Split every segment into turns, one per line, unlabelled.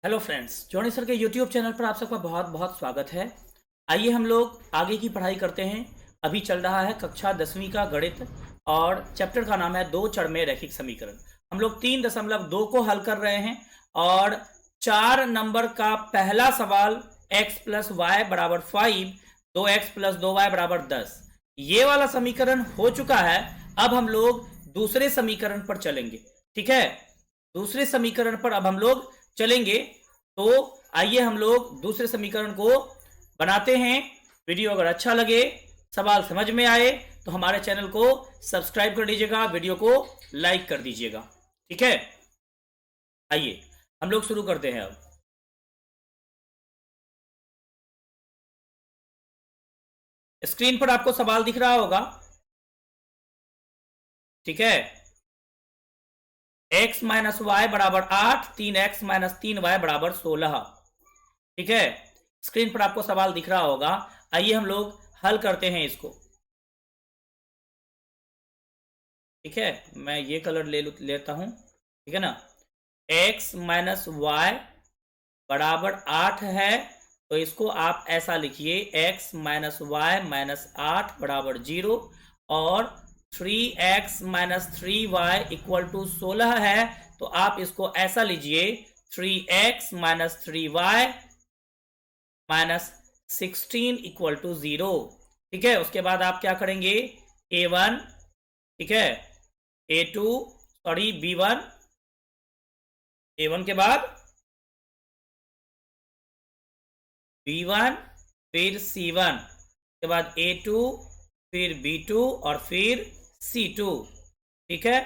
Hello friends, Johnny sir के YouTube channel पर आप सबका बहुत बहुत स्वागत है। आइए हम लोग आगे की पढ़ाई करते हैं। अभी चल रहा है कक्षा 10वीं का गणित और चैप्टर का नाम है दो चर में रैखिक समीकरण। हम लोग 3.2 को हल कर रहे हैं और 4 नंबर का पहला सवाल x प्लस वाई बराबर 5, 2x प्लस 2y बराबर 10, ये वाला समीकरण हो चुका है। अब हम लोग दूसरे समीकरण पर चलेंगे। ठीक है, दूसरे समीकरण पर अब हम लोग चलेंगे। तो आइए हम लोग दूसरे समीकरण को बनाते हैं। वीडियो अगर अच्छा लगे, सवाल समझ में आए तो हमारे चैनल को सब्सक्राइब कर दीजिएगा, वीडियो को लाइक कर दीजिएगा। ठीक है, आइए हम लोग शुरू करते हैं। अब स्क्रीन पर आपको सवाल दिख रहा होगा। ठीक है, x माइनस वाई बराबर 8, 3x माइनस 3y बराबर 16। ठीक है, स्क्रीन पर आपको सवाल दिख रहा होगा। आइए हम लोग हल करते हैं इसको। ठीक है, मैं ये कलर लेता हूं। ठीक है ना, x माइनस वाई बराबर 8 है, तो इसको आप ऐसा लिखिए, x माइनस वाई माइनस 8 बराबर 0, और 3x minus 3y equal to 16 है, तो आप इसको ऐसा लीजिए, 3x minus 3y minus 16 equal to 0। ठीक है, उसके बाद आप क्या करेंगे, a1, ठीक है, a2, सॉरी b1, a1 के बाद b1, फिर c1 के बाद a2, फिर b2 और फिर c2। ठीक है,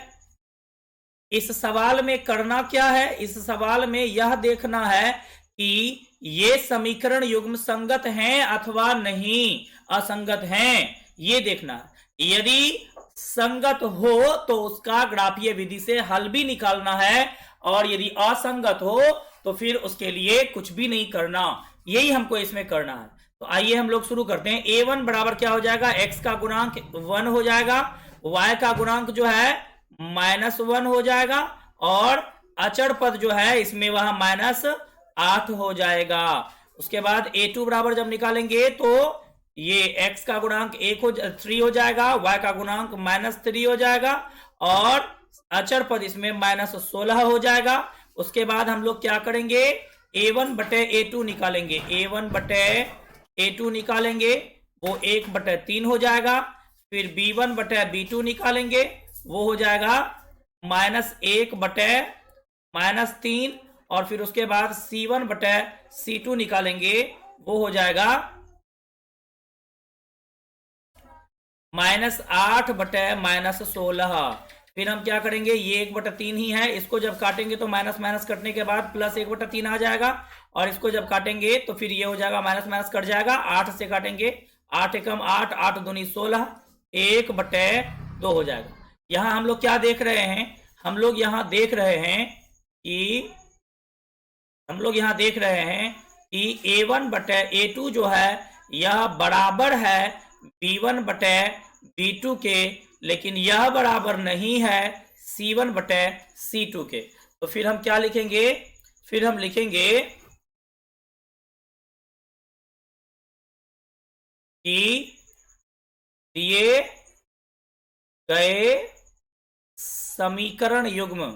इस सवाल में करना क्या है, इस सवाल में यह देखना है कि ये समीकरण युग्म संगत हैं अथवा नहीं, असंगत हैं, ये देखना है। यदि संगत हो तो उसका ग्राफीय विधि से हल भी निकालना है, और यदि असंगत हो तो फिर उसके लिए कुछ भी नहीं करना। यही हमको इसमें करना है। तो आइए हम लोग शुरू करते हैं। a1 बराबर क्या हो जाएगा, x का गुणांक 1 हो जाएगा, y का गुणांक जो है -1 हो जाएगा, और अचर पद जो है इसमें वह -8 हो जाएगा। उसके बाद a2 बराबर जब निकालेंगे तो ये x का गुणांक 3 हो जाएगा, y का गुणांक -3 हो जाएगा, और अचर पद इसमें -16 हो जाएगा। उसके बाद हम लोग क्या करेंगे, a1 बटे a2 निकालेंगे, a1 बटे a2 निकालेंगे, वो 1/3 हो जाएगा। फिर b1 बटे b2 निकालेंगे, वो हो जाएगा -1 बटे -3, और फिर उसके बाद c1 बटे c2 निकालेंगे, वो हो जाएगा -8 बटे -16। फिर हम क्या करेंगे, ये 1/3 ही है, इसको जब काटेंगे तो माइनस माइनस कटने के बाद प्लस 1/3 आ जाएगा, और इसको जब काटेंगे तो फिर ये हो जाएगा माइनस माइनस कट जाएगा, 8 से काटेंगे, 8 एकम 8, 8 दूनी 16, 1/2 हो जाएगा। यहां हम लोग क्या देख रहे हैं, हम लोग यहां देख रहे हैं कि a1 बटे a2 जो है यह बराबर है b1 बटे b2 के, लेकिन यह बराबर नहीं है c1 बटे c2 के। तो फिर हम क्या लिखेंगे, फिर हम लिखेंगे कि दिए गए समीकरण युग्म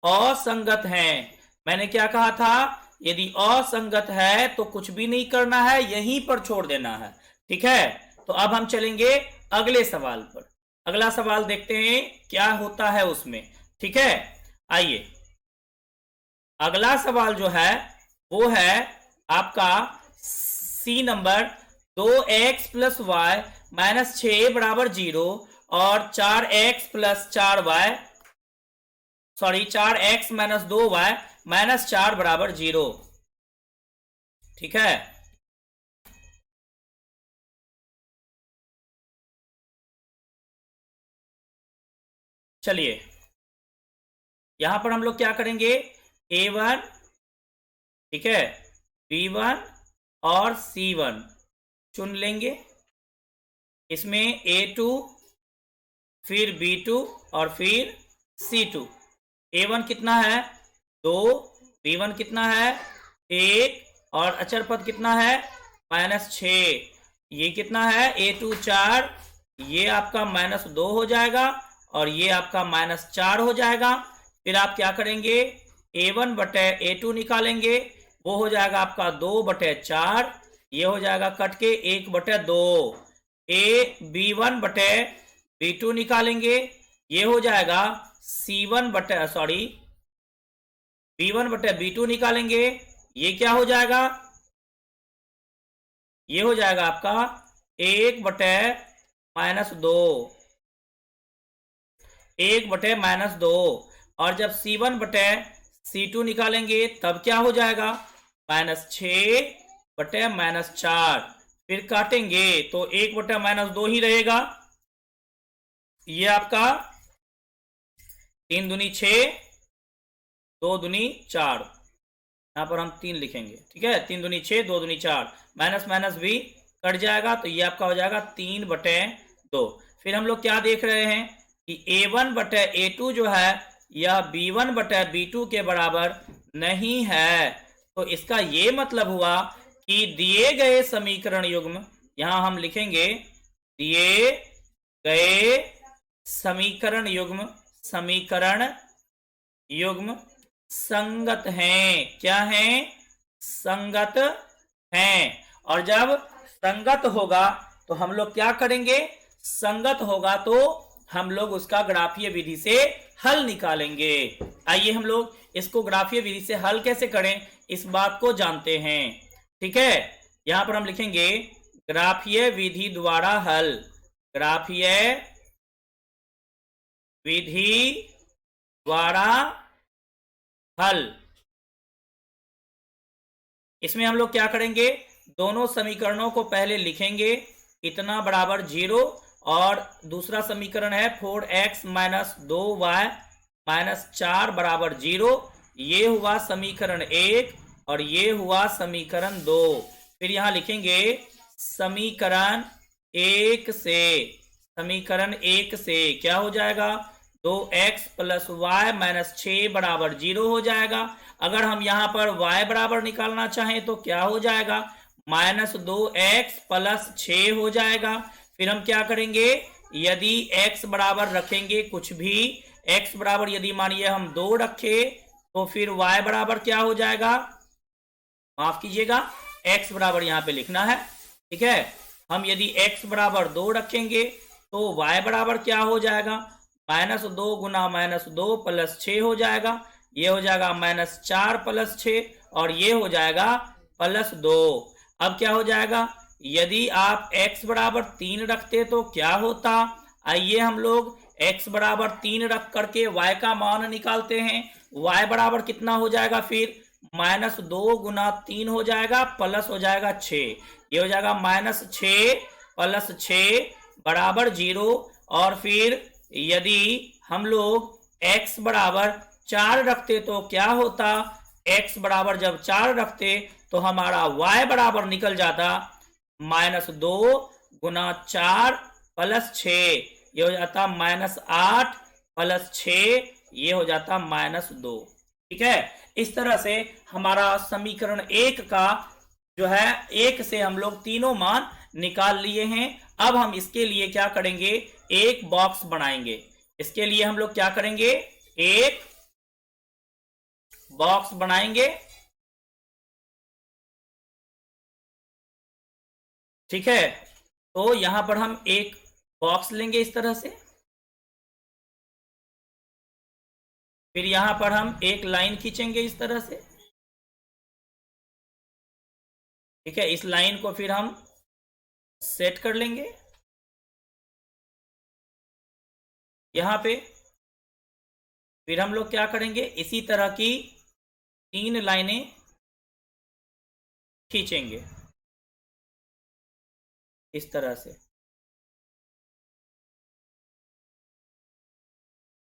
असंगत हैं। मैंने क्या कहा था, यदि असंगत है तो कुछ भी नहीं करना है, यहीं पर छोड़ देना है। ठीक है, तो अब हम चलेंगे अगले सवाल पर। अगला सवाल देखते हैं क्या होता है उसमें। ठीक है, आइए अगला सवाल जो है वो है आपका C number, 2x plus Y minus 6 बराबर 0, और 4x plus 4y, sorry 4x minus 2y minus 4 बराबर 0। ठीक है, चलिए यहां पर हम लोग क्या करेंगे, a1, ठीक है, b1 और c1 चुन लेंगे, इसमें a2, फिर b2 और फिर c2। a1 कितना है 2, b1 कितना है 1 और अचर पद कितना है -6। ये कितना है a2 4, ये आपका -2 हो जाएगा और ये आपका -4 हो जाएगा। फिर आप क्या करेंगे a1 बटे a2 निकालेंगे, वो हो जाएगा आपका 2 बटे 4, ये हो जाएगा कट के 1 बटे 2। b1 बटे b2 निकालेंगे, ये हो जाएगा c1 बटे सॉरी b1 बटे b2 निकालेंगे, ये क्या हो जाएगा, ये हो जाएगा आपका 1 बटे -2, 1 बटे -2। और जब c1 बटे c2 निकालेंगे तब क्या हो जाएगा -6 बटे -4। फिर काटेंगे तो 1 बटे -2 ही रहेगा। ये आपका 3 दूनी 6, 2 दूनी 4, यहां पर हम 3 लिखेंगे, ठीक है। 3 दूनी 6, 2 दूनी 4, माइनस माइनस भी कट जाएगा तो ये आपका हो जाएगा 3 बटे 2। फिर हम लोग क्या देख रहे हैं कि a1 बटे a2 जो है यह b1 बटे b2 के बराबर नहीं है। तो इसका ये मतलब हुआ कि दिए गए समीकरण युग्म, यहां हम लिखेंगे दिए गए समीकरण युग्म संगत हैं। क्या हैं? संगत हैं। और जब संगत होगा तो हम लोग क्या करेंगे, संगत होगा तो हम लोग उसका ग्राफीय विधि से हल निकालेंगे। आइए हम लोग इसको ग्राफीय विधि से हल कैसे करें इस बात को जानते हैं, ठीक है। यहां पर हम लिखेंगे ग्राफीय विधि द्वारा हल, ग्राफीय विधि द्वारा हल। इसमें हम लोग क्या करेंगे, दोनों समीकरणों को पहले लिखेंगे, इतना बराबर 0 और दूसरा समीकरण है 4x माइनस 2y माइनस 4 बराबर 0। ये हुआ समीकरण 1 और ये हुआ समीकरण 2। फिर यहां लिखेंगे समीकरण 1 से क्या हो जाएगा, 2x प्लस वाई माइनस 6 बराबर 0 हो जाएगा। अगर हम यहां पर y बराबर निकालना चाहें तो क्या हो जाएगा, -2x प्लस 6 हो जाएगा। फिर हम क्या करेंगे, यदि x बराबर रखेंगे कुछ भी, x बराबर यदि मानिए हम 2 रखे तो फिर y बराबर क्या हो जाएगा, माफ कीजिएगा x बराबर यहां पे लिखना है, ठीक है। हम यदि x बराबर 2 रखेंगे तो y बराबर क्या हो जाएगा, -2 गुना -2 प्लस 6 हो जाएगा। ये हो जाएगा -4 प्लस 6 और ये हो जाएगा +2। अब क्या हो जाएगा, यदि आप x बराबर 3 रखते तो क्या होता, आइए हम लोग x बराबर 3 रख करके y का मान निकालते हैं। y बराबर कितना हो जाएगा, फिर -2 गुना 3 हो जाएगा प्लस हो जाएगा 6। ये हो जाएगा -6 प्लस 6 बराबर 0। और फिर यदि हम लोग x बराबर 4 रखते तो क्या होता, x बराबर जब 4 रखते तो हमारा y बराबर निकल जाता -2 गुना 4 प्लस 6, ये हो जाता -8 प्लस 6, ये हो जाता -2, ठीक है। इस तरह से हमारा समीकरण 1 का जो है 1 से हम लोग तीनों मान निकाल लिए हैं। अब हम इसके लिए क्या करेंगे, एक बॉक्स बनाएंगे। इसके लिए हम लोग क्या करेंगे, एक बॉक्स बनाएंगे, ठीक है। तो यहां पर हम एक बॉक्स लेंगे इस तरह से, फिर यहां पर हम एक लाइन खींचेंगे इस तरह से, ठीक है। इस लाइन को फिर हम सेट कर लेंगे यहां पे। फिर हम लोग क्या करेंगे, इसी तरह की 3 लाइनें खींचेंगे इस तरह से,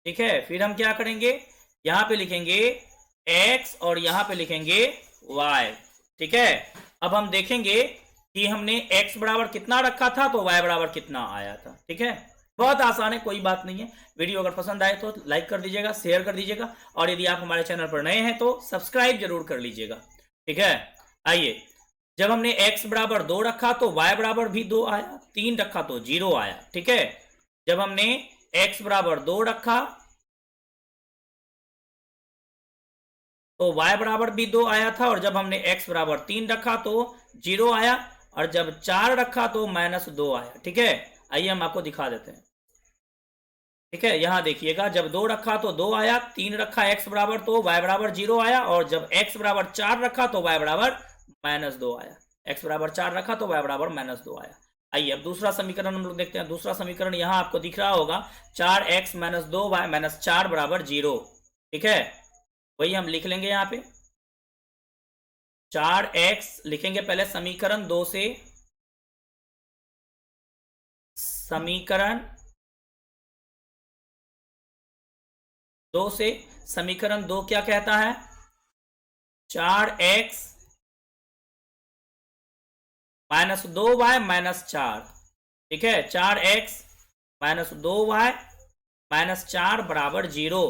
ठीक है। फिर हम क्या करेंगे, यहां पे लिखेंगे x और यहां पे लिखेंगे y, ठीक है। अब हम देखेंगे कि हमने x बराबर कितना रखा था तो y बराबर कितना आया था, ठीक है। बहुत आसान है, कोई बात नहीं है। वीडियो अगर पसंद आए तो लाइक कर दीजिएगा, शेयर कर दीजिएगा, और यदि आप हमारे चैनल पर नए हैं तो सब्सक्राइब जरूर कर लीजिएगा। ठीक है, आइए, जब हमने x बराबर 2 रखा तो y बराबर भी 2 आया, 3 रखा तो 0 आया। ठीक है, जब हमने x बराबर 2 रखा तो y बराबर भी 2 आया था, और जब हमने x बराबर 3 रखा तो 0 आया, और जब 4 रखा तो -2 आया। ठीक है, आइए हम आपको दिखा देते हैं। ठीक है, यहां देखिएगा, जब 2 रखा तो 2 आया, 3 रखा x बराबर तो y बराबर 0 आया, और जब x बराबर 4 रखा तो y बराबर -2 आया। x बराबर 4 रखा तो y बराबर -2 आया। आइए अब दूसरा समीकरण हम लोग देखते हैं। दूसरा समीकरण यहां आपको दिख रहा होगा, 4x - 2y - 4 बराबर 0। ठीक है, वही हम लिख लेंगे यहाँ पे, 4x लिखेंगे पहले समीकरण 2 से, समीकरण 2 से, समीकरण 2 क्या कहता है, 4x - 2y - 4। ठीक है, 4x - 2y - 4 बराबर 0।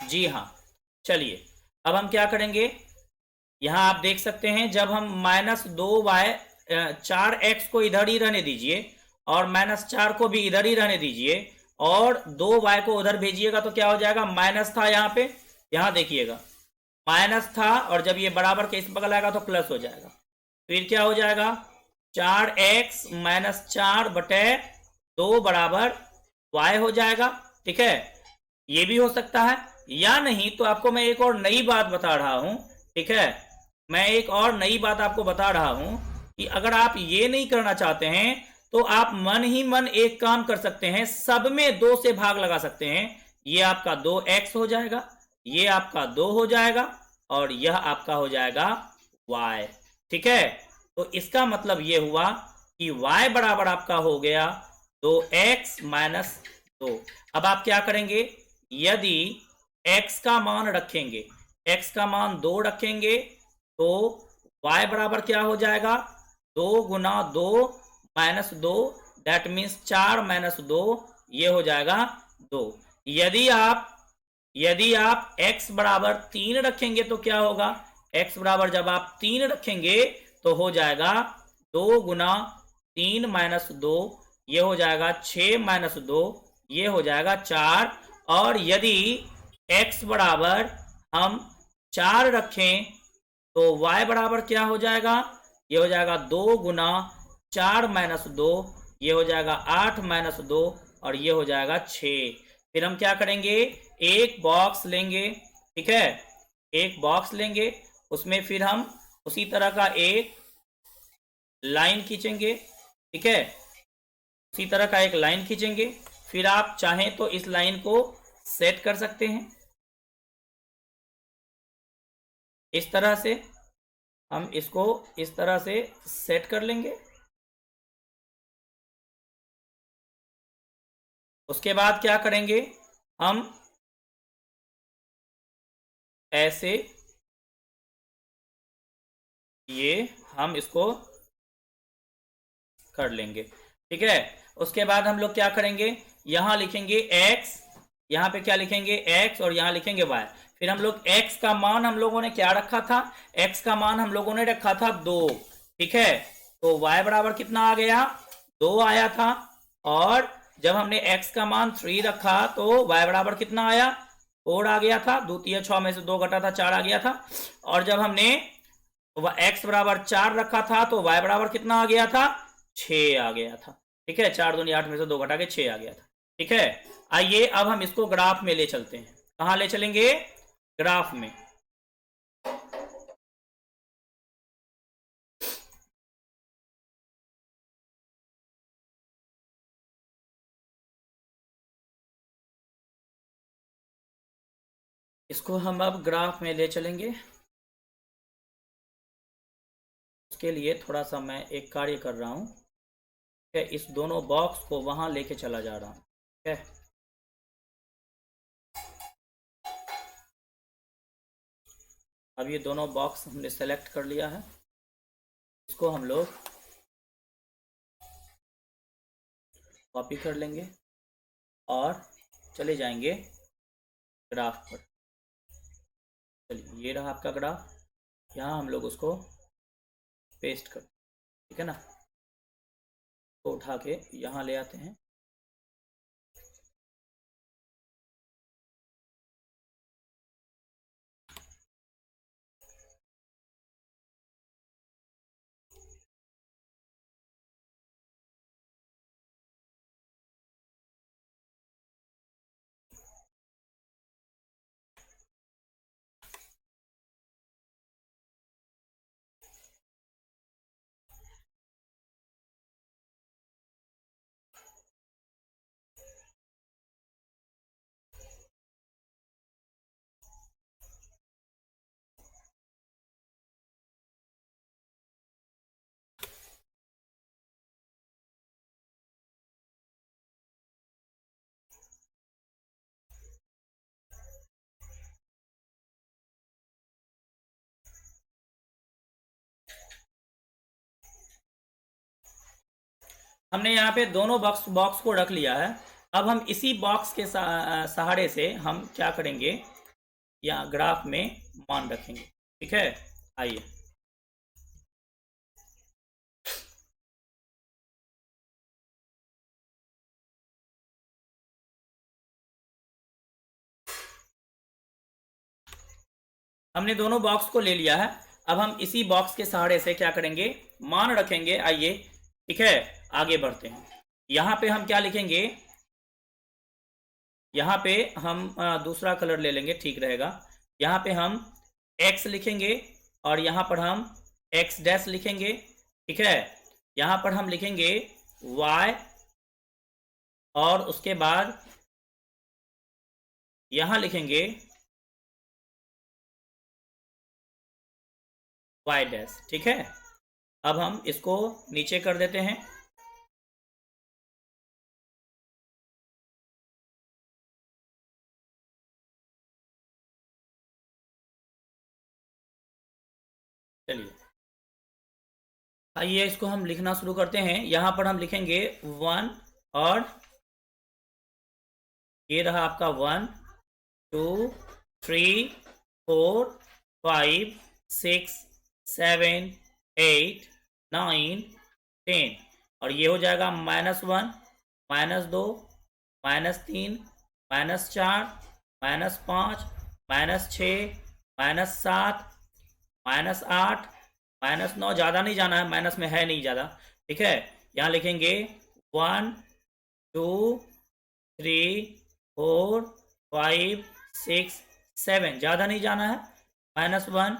जी हाँ, चलिए अब हम क्या करेंगे, यहां आप देख सकते हैं, जब हम -2y, 4x को इधर ही रहने दीजिए, और -4 को भी इधर ही रहने दीजिए, और 2y को उधर भेजिएगा तो क्या हो जाएगा, माइनस था यहाँ पे, यहां देखिएगा माइनस था, और जब ये बराबर के इस बगल आएगा तो प्लस हो जाएगा। फिर क्या हो जाएगा, 4x - 4 बटे 2 बराबर y हो जाएगा। ठीक है, ये भी हो सकता है, या नहीं तो आपको मैं एक और नई बात बता रहा हूं। ठीक है, मैं एक और नई बात आपको बता रहा हूं कि अगर आप ये नहीं करना चाहते हैं तो आप मन ही मन एक काम कर सकते हैं, सब में 2 से भाग लगा सकते हैं। ये आपका 2x हो जाएगा, ये आपका 2 हो जाएगा, और यह आपका हो जाएगा y। ठीक है, तो इसका मतलब ये हुआ कि y बराबर आपका हो गया 2x - 2। अब आप क्या करेंगे, यदि x का मान रखेंगे, x का मान 2 रखेंगे, तो y बराबर क्या हो जाएगा, 2 गुना 2 - 2, दैट मीन्स 4 - 2, ये हो जाएगा 2। यदि आप x बराबर 3 रखेंगे तो क्या होगा, x बराबर जब आप 3 रखेंगे तो हो जाएगा 2 गुना 3 - 2, ये हो जाएगा 6 - 2, ये हो जाएगा 4। और यदि x बराबर हम 4 रखें तो y बराबर क्या हो जाएगा, ये हो जाएगा 2 गुना 4 - 2, ये हो जाएगा 8 - 2, और ये हो जाएगा 6। फिर हम क्या करेंगे, एक बॉक्स लेंगे। ठीक है, एक बॉक्स लेंगे, उसमें फिर हम उसी तरह का एक लाइन खींचेंगे। ठीक है, उसी तरह का एक लाइन खींचेंगे, फिर आप चाहें तो इस लाइन को सेट कर सकते हैं इस तरह से, हम इसको इस तरह से सेट कर लेंगे। उसके बाद क्या करेंगे, हम ऐसे, ये हम इसको कर लेंगे। ठीक है, उसके बाद हम लोग क्या करेंगे, यहां लिखेंगे x, यहां पे क्या लिखेंगे x, और यहां लिखेंगे y। फिर हम लोग x का मान हम लोगों ने क्या रखा था, x का मान हम लोगों ने रखा था 2। ठीक है, तो y बराबर कितना आ गया, 2 आया था, और जब हमने x का मान 3 रखा तो y बराबर कितना आया, 4 आ गया था, 2 3 6 में से 2 घटा था, 4 आ गया था। और जब हमने x बराबर 4 रखा था तो y बराबर कितना आ गया था, 6 आ गया था। ठीक है, 4 दूनी 8 में से 2 घटा के 6 आ गया था। ठीक है, आइए अब हम इसको ग्राफ में ले चलते हैं। कहां ले चलेंगे, ग्राफ में। इसको हम अब ग्राफ में ले चलेंगे। उसके लिए थोड़ा सा मैं एक कार्य कर रहा हूं, ठीक है, इस दोनों बॉक्स को वहां लेके चला जा रहा हूं। ठीक है, अब ये दोनों बॉक्स हमने सेलेक्ट कर लिया है, इसको हम लोग कॉपी कर लेंगे और चले जाएंगे ग्राफ पर। चलिए ये रहा आपका ग्राफ, यहाँ हम लोग उसको पेस्ट कर, ठीक है ना, तो उठा के यहाँ ले आते हैं। हमने यहाँ पे दोनों बॉक्स बॉक्स को रख लिया है। अब हम इसी बॉक्स के सहारे से हम क्या करेंगे, यहाँ ग्राफ में मान रखेंगे, ठीक है। आइए हमने दोनों बॉक्स को ले लिया है। अब हम इसी बॉक्स के सहारे से क्या करेंगे, मान रखेंगे। आइए ठीक है, आगे बढ़ते हैं। यहाँ पे हम क्या लिखेंगे, यहाँ पे हम दूसरा कलर ले लेंगे, ठीक रहेगा। यहाँ पे हम x लिखेंगे और यहाँ पर हम x डैश लिखेंगे, ठीक है। यहाँ पर हम लिखेंगे y और उसके बाद यहाँ लिखेंगे y डैश, ठीक है। अब हम इसको नीचे कर देते हैं। चलिए आइए इसको हम लिखना शुरू करते हैं। यहाँ पर हम लिखेंगे 1 और ये रहा आपका 1 2 3 4 5 6 7 8 9 10 और ये हो जाएगा -1 -2 -3 -4 -5 -6 -7 -8 -9, ज़्यादा नहीं जाना है, माइनस में है नहीं ज़्यादा, ठीक है। यहाँ लिखेंगे 1 2 3 4 5 6 7, ज़्यादा नहीं जाना है, -1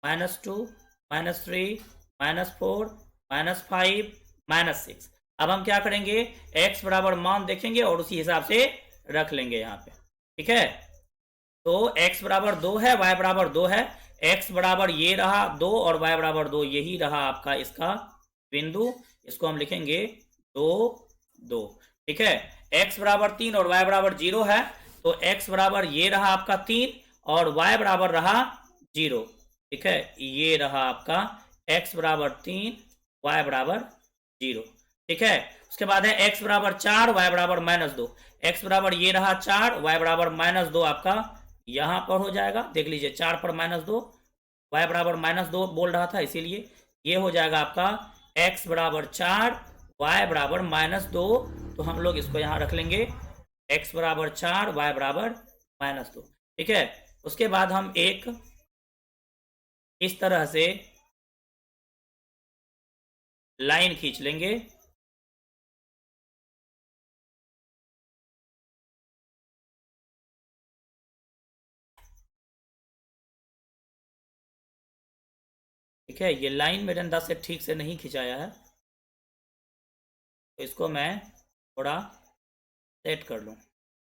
-2 -3 -4 -5 -6। अब हम क्या करेंगे, x बराबर मान देखेंगे और उसी हिसाब से रख लेंगे यहाँ पे, ठीक है। तो x बराबर 2 है, y बराबर 2 है, x बराबर ये रहा 2 और y बराबर 2, यही रहा आपका इसका बिंदु। इसको हम लिखेंगे 2 2, ठीक है। x बराबर 3 और y बराबर 0 है, तो x बराबर ये रहा आपका 3 और y बराबर रहा 0, ठीक है। ये रहा आपका x बराबर 3 y बराबर 0, ठीक है। उसके बाद है x बराबर 4 y बराबर -2, x बराबर ये रहा 4 y बराबर -2 आपका यहां पर हो जाएगा। देख लीजिए 4 पर -2, y बराबर -2 बोल रहा था, इसीलिए ये हो जाएगा आपका x बराबर 4 y बराबर -2। तो हम लोग इसको यहां रख लेंगे x बराबर 4 y बराबर -2, ठीक है। उसके बाद हम एक इस तरह से लाइन खींच लेंगे, ठीक है। ये लाइन मेरे अंदाज से ठीक से नहीं खिंचाया है, तो इसको मैं थोड़ा सेट कर लूँ।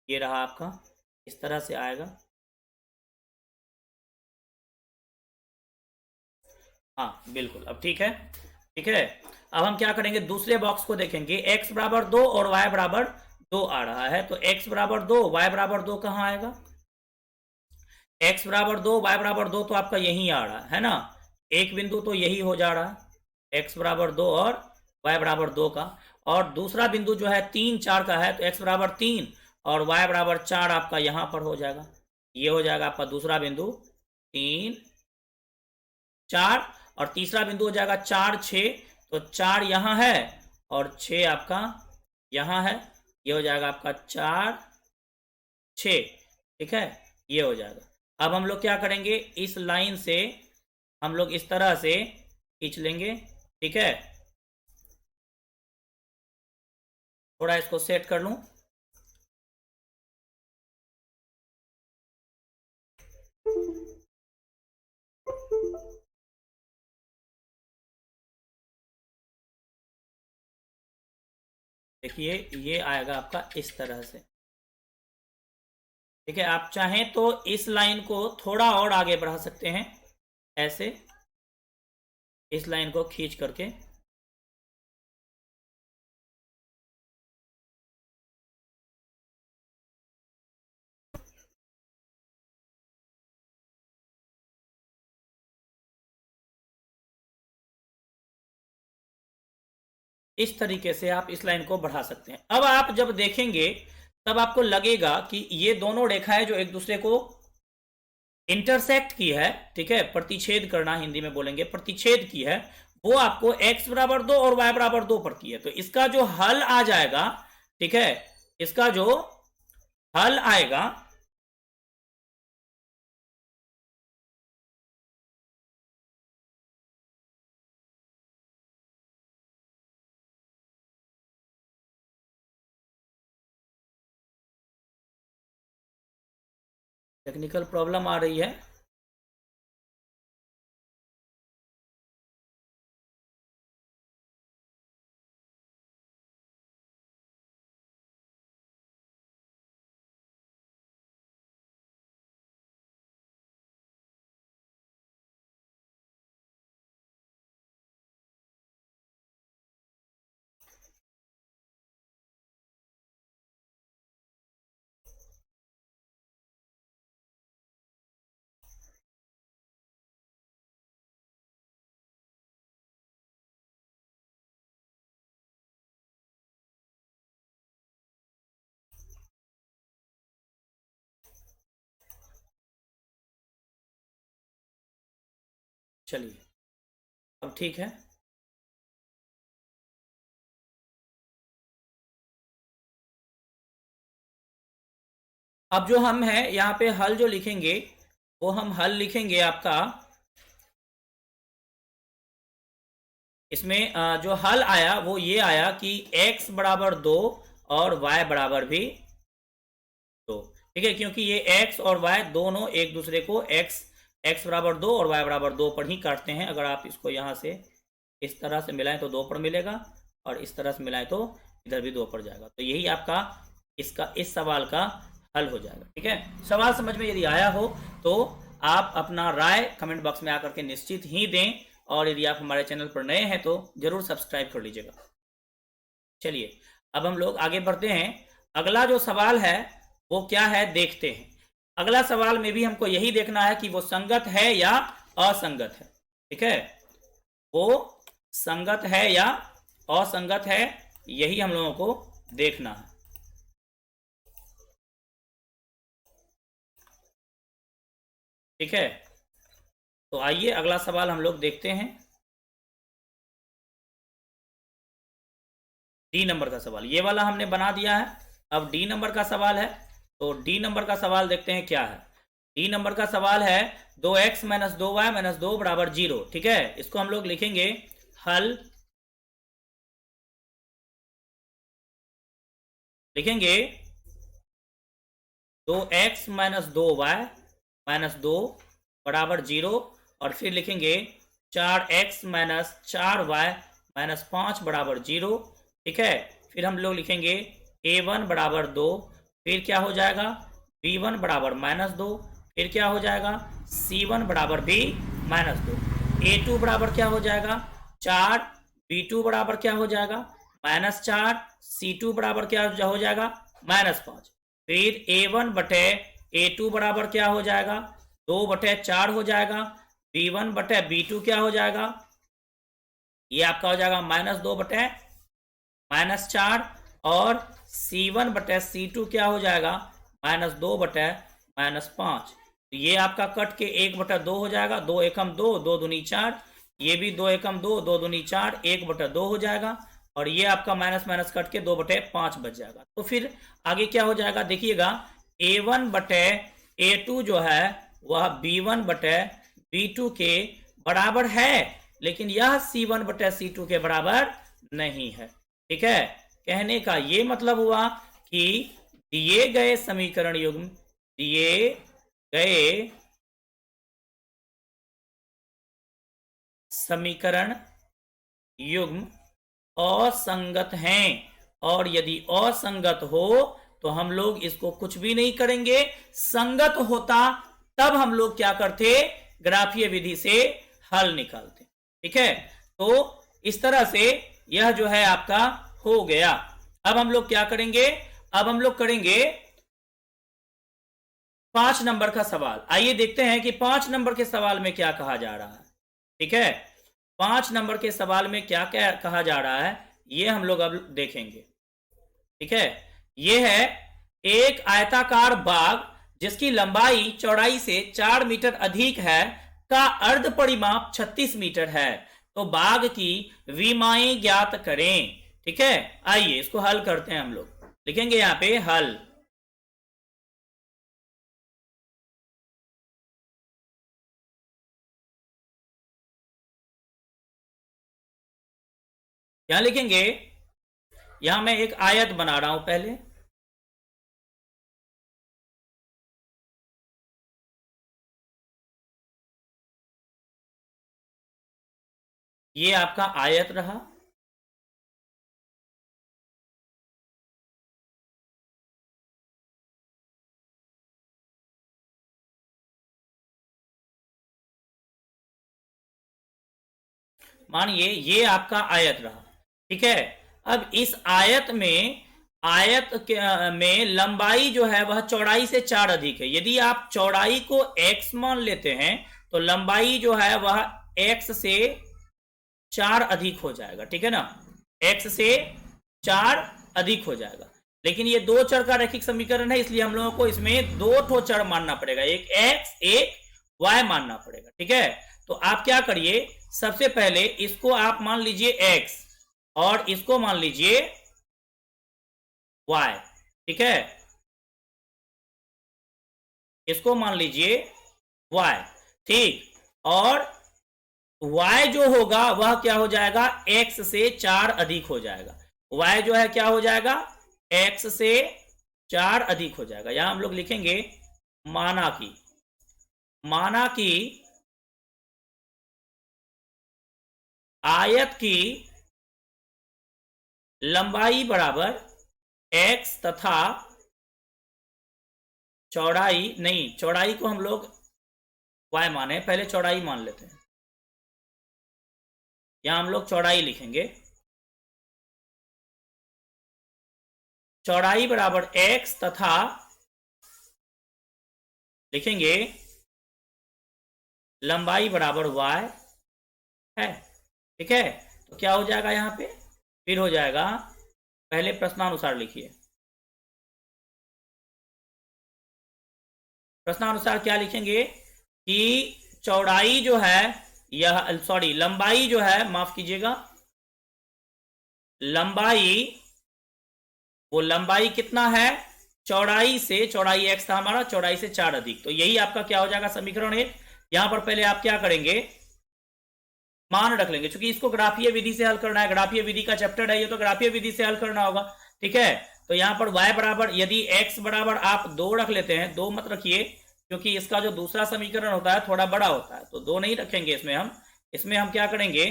ये रहा आपका, इस तरह से आएगा। हाँ बिल्कुल, अब ठीक है, ठीक है। अब हम क्या करेंगे, दूसरे बॉक्स को देखेंगे। x बराबर 2 और y बराबर 2 आ रहा है, तो x बराबर 2 y बराबर 2 कहाँ आएगा, x बराबर 2 y बराबर 2 तो आपका यही आ रहा है ना, एक बिंदु तो यही हो जा रहा है, x बराबर 2 और y बराबर 2 का। और दूसरा बिंदु जो है 3 4 का है, तो x बराबर 3 और y बराबर 4 आपका यहां पर हो जाएगा। ये हो जाएगा आपका दूसरा बिंदु 3 4, और तीसरा बिंदु हो जाएगा 4 6, तो 4 यहां है और 6 आपका यहां है। ये हो जाएगा आपका 4 6, ठीक है, ये हो जाएगा। अब हम लोग क्या करेंगे, इस लाइन से हम लोग इस तरह से खींच लेंगे, ठीक है। थोड़ा इसको सेट कर लूं। देखिए ये आएगा आपका इस तरह से, ठीक है। आप चाहें तो इस लाइन को थोड़ा और आगे बढ़ा सकते हैं, ऐसे इस लाइन को खींच करके। इस तरीके से आप इस लाइन को बढ़ा सकते हैं। अब आप जब देखेंगे तब आपको लगेगा कि ये दोनों रेखाएं जो एक दूसरे को इंटरसेक्ट की है, ठीक है, प्रतिच्छेद करना हिंदी में बोलेंगे, प्रतिच्छेद की है, वो आपको x बराबर 2 और y बराबर 2 पर की है। तो इसका जो हल आ जाएगा, ठीक है, इसका जो हल आएगा टेक्निकल प्रॉब्लम आ रही है। चलिए अब ठीक है। अब जो हम है यहाँ पे हल जो लिखेंगे, वो हम हल लिखेंगे आपका, इसमें जो हल आया वो ये आया कि x बराबर 2 और y बराबर भी 2, ठीक है, क्योंकि ये x और y दोनों एक दूसरे को x बराबर 2 और y बराबर 2 पर ही काटते हैं। अगर आप इसको यहाँ से इस तरह से मिलाएं तो 2 पर मिलेगा, और इस तरह से मिलाएं तो इधर भी 2 पर जाएगा। तो यही आपका इसका इस सवाल का हल हो जाएगा, ठीक है। सवाल समझ में यदि आया हो तो आप अपना राय कमेंट बॉक्स में आकर के निश्चित ही दें, और यदि आप हमारे चैनल पर नए हैं तो जरूर सब्सक्राइब कर लीजिएगा। चलिए अब हम लोग आगे बढ़ते हैं। अगला जो सवाल है वो क्या है देखते हैं। अगला सवाल में भी हमको यही देखना है कि वो संगत है या असंगत है, ठीक है, वो संगत है या असंगत है, यही हम लोगों को देखना है। ठीक है, तो आइए अगला सवाल हम लोग देखते हैं। डी नंबर का सवाल ये वाला हमने बना दिया है। अब डी नंबर का सवाल है, तो डी नंबर का सवाल देखते हैं क्या है। डी नंबर का सवाल है 2x माइनस 2y माइनस 2 बराबर 0, ठीक है। इसको हम लोग लिखेंगे हल, लिखेंगे 2x माइनस 2y माइनस 2 बराबर 0, और फिर लिखेंगे 4x माइनस 4y माइनस 5 बराबर 0, ठीक है। फिर हम लोग लिखेंगे a1 बराबर 2, फिर क्या हो जाएगा b1 बराबर माइनस 2, फिर क्या हो जाएगा c1 बराबर भी माइनस 2, a2 बराबर क्या हो जाएगा 4, b2 बराबर क्या हो जाएगा माइनस 4, c2 बराबर क्या हो जाएगा माइनस 5, फिर a1 बटे a2 बराबर क्या हो जाएगा 2/4 हो जाएगा। B1/B2 क्या हो जाएगा, ये आपका हो जाएगा -2/-4। और C1/C2 क्या हो जाएगा, -2/-5। तो ये आपका कट के 1/2 हो जाएगा। 2 एकम 2, 2 दूनी 4। ये भी 2 एकम 2, 2 दूनी 4, 1/2 हो जाएगा। और ये आपका माइनस माइनस कट के 2/5 बच जाएगा। तो फिर आगे क्या हो जाएगा, देखिएगा A1/A2 जो है वह B1/B2 के बराबर है, लेकिन यह C1/C2 के बराबर नहीं है। ठीक है, कहने का ये मतलब हुआ कि दिए गए समीकरण युग्म, दिए गए समीकरण युग्म असंगत हैं। और यदि असंगत हो तो हम लोग इसको कुछ भी नहीं करेंगे। संगत होता तब हम लोग क्या करते, ग्राफीय विधि से हल निकालते। ठीक है, तो इस तरह से यह जो है आपका हो गया। अब हम लोग क्या करेंगे, अब हम लोग करेंगे 5 नंबर का सवाल। आइए देखते हैं कि 5 नंबर के सवाल में क्या कहा जा रहा है। ठीक है, 5 नंबर के सवाल में क्या क्या कहा जा रहा है ये हम लोग अब देखेंगे। ठीक है, यह है एक आयताकार बाग जिसकी लंबाई चौड़ाई से 4 मीटर अधिक है का अर्ध परिमाप 36 मीटर है। तो बाग की विमाएं ज्ञात करें। ठीक है, आइए इसको हल करते हैं। हम लोग लिखेंगे यहां पे हल। क्या लिखेंगे, यहां मैं एक आयत बना रहा हूं पहले। ये आपका आयत रहा। मानिए ये आपका आयत रहा। ठीक है, अब इस आयत में, में लंबाई जो है वह चौड़ाई से 4 अधिक है। यदि आप चौड़ाई को x मान लेते हैं तो लंबाई जो है वह x से 4 अधिक हो जाएगा। ठीक है ना, x से 4 अधिक हो जाएगा। लेकिन ये दो चर का रैखिक समीकरण है, इसलिए हम लोगों को इसमें दो ठो चर मानना पड़ेगा, एक x एक y मानना पड़ेगा। ठीक है, तो आप क्या करिए, सबसे पहले इसको आप मान लीजिए x और इसको मान लीजिए y। ठीक है, इसको मान लीजिए y। ठीक, और y जो होगा वह क्या हो जाएगा, x से 4 अधिक हो जाएगा। y जो है क्या हो जाएगा, x से 4 अधिक हो जाएगा। यहां हम लोग लिखेंगे माना कि, माना कि आयत की लंबाई बराबर x तथा चौड़ाई, नहीं चौड़ाई को हम लोग y माने, पहले चौड़ाई मान लेते हैं। यहां हम लोग चौड़ाई लिखेंगे, चौड़ाई बराबर x तथा लिखेंगे लंबाई बराबर y है। ठीक है, तो क्या हो जाएगा यहां पे, फिर हो जाएगा, पहले प्रश्नानुसार लिखिए। प्रश्नानुसार क्या लिखेंगे कि चौड़ाई जो है यह, सॉरी लंबाई जो है, माफ कीजिएगा, लंबाई, वो लंबाई कितना है, चौड़ाई से, चौड़ाई x था हमारा, चौड़ाई से 4 अधिक। तो यही आपका क्या हो जाएगा, समीकरण 1। यहां पर पहले आप क्या करेंगे, मान रख लेंगे, क्योंकि इसको ग्राफीय विधि से हल करना है। ग्राफीय विधि का चैप्टर है ये, तो ग्राफीय विधि से हल करना होगा। ठीक है, तो यहां पर y बराबर, यदि x बराबर आप 2 रख लेते हैं, 2 मत रखिए क्योंकि इसका जो दूसरा समीकरण होता है थोड़ा बड़ा होता है, तो 2 नहीं रखेंगे इसमें हम। इसमें हम क्या करेंगे,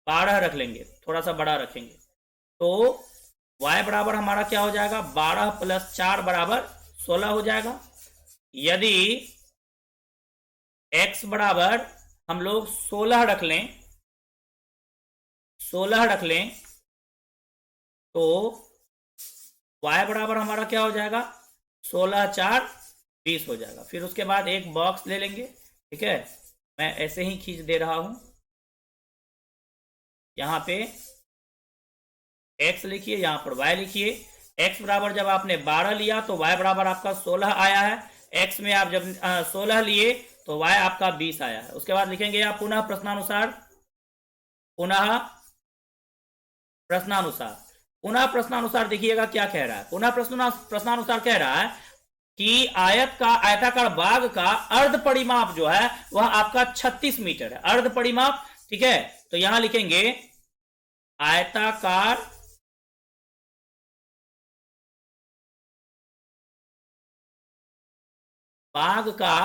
12 रख लेंगे, थोड़ा सा बड़ा रखेंगे। तो y बराबर हमारा क्या हो जाएगा, 12 + 4 बराबर 16 हो जाएगा। यदि x बराबर हम लोग 16 रख लें, 16 रख लें, तो y बराबर हमारा क्या हो जाएगा, 16 4 20 हो जाएगा। फिर उसके बाद एक बॉक्स ले लेंगे, ठीक है, मैं ऐसे ही खींच दे रहा हूं। यहाँ पे x लिखिए, यहाँ पर y लिखिए। x बराबर जब आपने 12 लिया तो y बराबर आपका 16 आया है। x में आप जब 16 लिए तो y आपका 20 आया है। उसके बाद लिखेंगे आप पुनः प्रश्नानुसार, पुनः प्रश्नानुसार। पुनः प्रश्नानुसार देखिएगा क्या कह रहा है। पुनः प्रश्नानुसार कह रहा है कि आयताकार बाग का अर्ध परिमाप जो है वह आपका 36 मीटर है। अर्ध परिमाप, ठीक है, तो यहां लिखेंगे आयताकार बाग का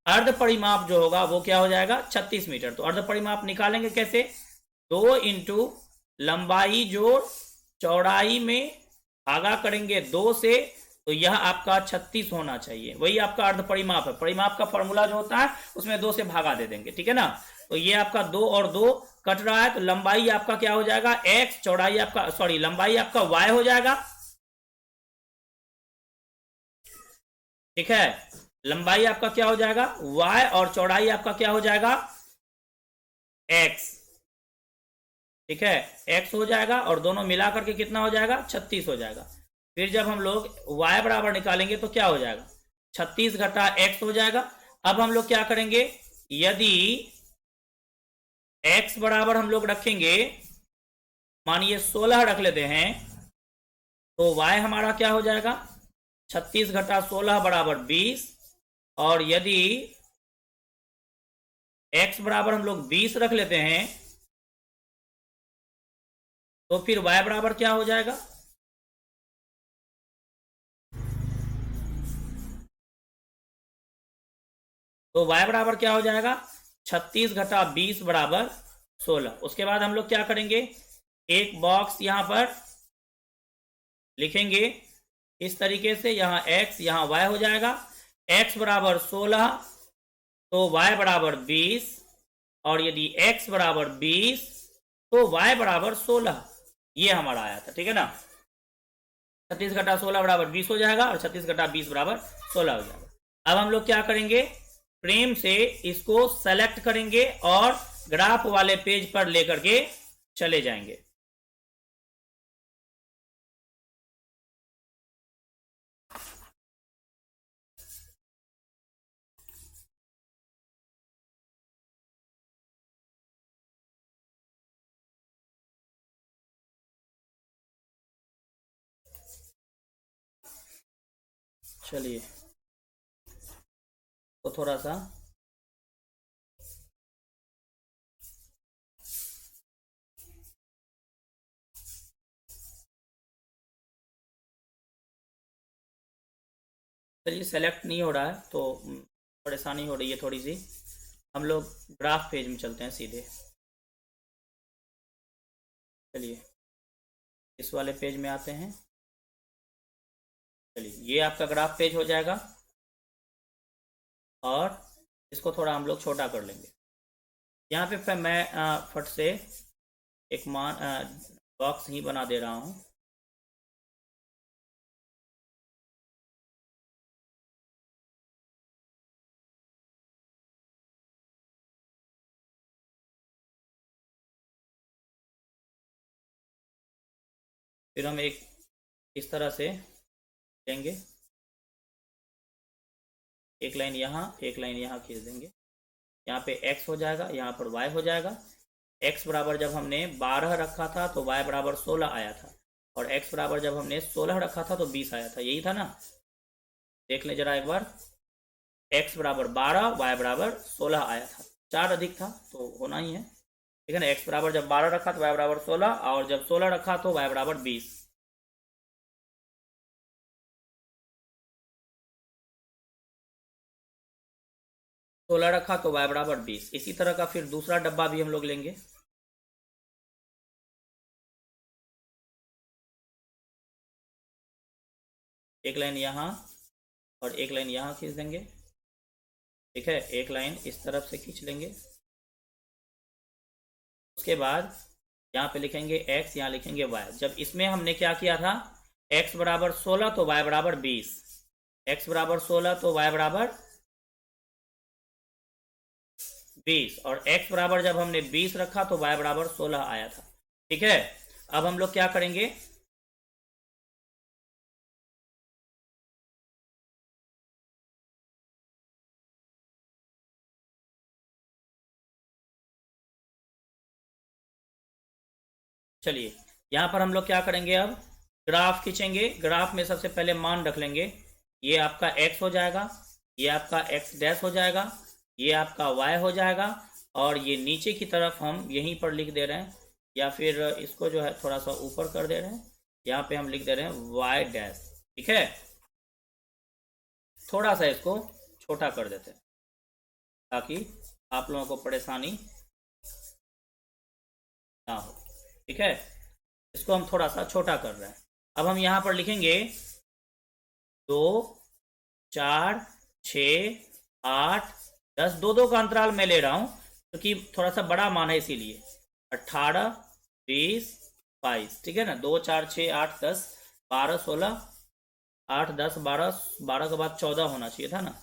अर्ध परिमाप जो होगा वो क्या हो जाएगा, 36 मीटर। तो अर्ध परिमाप निकालेंगे कैसे, 2 इंटू लंबाई जोड़ चौड़ाई में भागा करेंगे 2 से, तो यह आपका 36 होना चाहिए। वही आपका अर्ध परिमाप है। परिमाप का फॉर्मूला जो होता है उसमें 2 से भागा दे देंगे, ठीक है ना। तो ये आपका 2 और 2 कट रहा है, तो लंबाई आपका क्या हो जाएगा x, चौड़ाई आपका लंबाई आपका y हो जाएगा, ठीक है। लंबाई आपका क्या हो जाएगा y और चौड़ाई आपका क्या हो जाएगा x, ठीक है, x हो जाएगा और दोनों मिला करके कितना हो जाएगा 36 हो जाएगा। फिर जब हम लोग y बराबर निकालेंगे तो क्या हो जाएगा 36 घटा x हो जाएगा। अब हम लोग क्या करेंगे, यदि x बराबर हम लोग रखेंगे, मानिए 16 रख लेते हैं, तो y हमारा क्या हो जाएगा 36 घटा 16 बराबर 20। और यदि x बराबर हम लोग 20 रख लेते हैं तो फिर y बराबर क्या हो जाएगा, तो y बराबर क्या हो जाएगा 36 घटा 20 बराबर 16। उसके बाद हम लोग क्या करेंगे, एक बॉक्स यहां पर लिखेंगे इस तरीके से, यहां x यहां y हो जाएगा। x बराबर 16 तो y बराबर 20, और यदि x बराबर 20 तो y बराबर 16। ये हमारा आया था, ठीक है ना। 36 घटा 16 बराबर 20 हो जाएगा और 36 घटा 20 बराबर 16 हो जाएगा। अब हम लोग क्या करेंगे, फ्रेम से इसको सेलेक्ट करेंगे और ग्राफ वाले पेज पर लेकर के चले जाएंगे। चलिए तो थोड़ा सा चलिए, सेलेक्ट नहीं हो रहा है तो परेशानी हो रही है थोड़ी सी। हम लोग ग्राफ पेज में चलते हैं सीधे। चलिए इस वाले पेज में आते हैं। चलिए ये आपका ग्राफ पेज हो जाएगा और इसको थोड़ा हम लोग छोटा कर लेंगे। यहाँ पे मैं फट से एक बॉक्स ही बना दे रहा हूँ। फिर हम एक इस तरह से लेंगे, एक लाइन यहाँ एक लाइन यहाँ खींच देंगे। यहाँ पे x हो जाएगा, यहाँ पर y हो जाएगा। x बराबर जब हमने 12 रखा था तो y बराबर 16 आया था, और x बराबर जब हमने 16 रखा था तो 20 आया था। यही था ना, देख लें जरा एक बार। x बराबर 12, y बराबर 16 आया था, 4 अधिक था तो होना ही है, ठीक है ना। x बराबर जब 12 रखा तो y बराबर 16, और जब 16 रखा तो y बराबर 20। 16 रखा तो y बराबर 20। इसी तरह का फिर दूसरा डब्बा भी हम लोग लेंगे। एक लाइन यहाँ और एक लाइन यहाँ खींच देंगे, ठीक है। एक लाइन इस तरफ से खींच लेंगे। उसके बाद यहाँ पे लिखेंगे x, यहाँ लिखेंगे y। जब इसमें हमने क्या किया था, x बराबर 16 तो y बराबर 20, x बराबर 16 तो y बराबर 20, और x बराबर जब हमने 20 रखा तो y बराबर 16 आया था। ठीक है, अब हम लोग क्या करेंगे, चलिए यहां पर हम लोग क्या करेंगे, अब ग्राफ खींचेंगे। ग्राफ में सबसे पहले मान रख लेंगे, ये आपका x हो जाएगा, ये आपका x डैश हो जाएगा, ये आपका y हो जाएगा, और ये नीचे की तरफ हम यहीं पर लिख दे रहे हैं, या फिर इसको जो है थोड़ा सा ऊपर कर दे रहे हैं, यहाँ पे हम लिख दे रहे हैं y डैश। ठीक है, थोड़ा सा इसको छोटा कर देते हैं ताकि आप लोगों को परेशानी ना हो। ठीक है, इसको हम थोड़ा सा छोटा कर रहे हैं। अब हम यहाँ पर लिखेंगे 2, 4, 6, 8, 10, दो दो का अंतराल मैं ले रहा हूँ क्योंकि थोड़ा सा बड़ा मान है इसीलिए। 18, 20, 22, ठीक है ना। 2, 4, 6, 8, 10, 12, 16, 8, 10, 12, 12 के बाद 14 होना चाहिए था ना।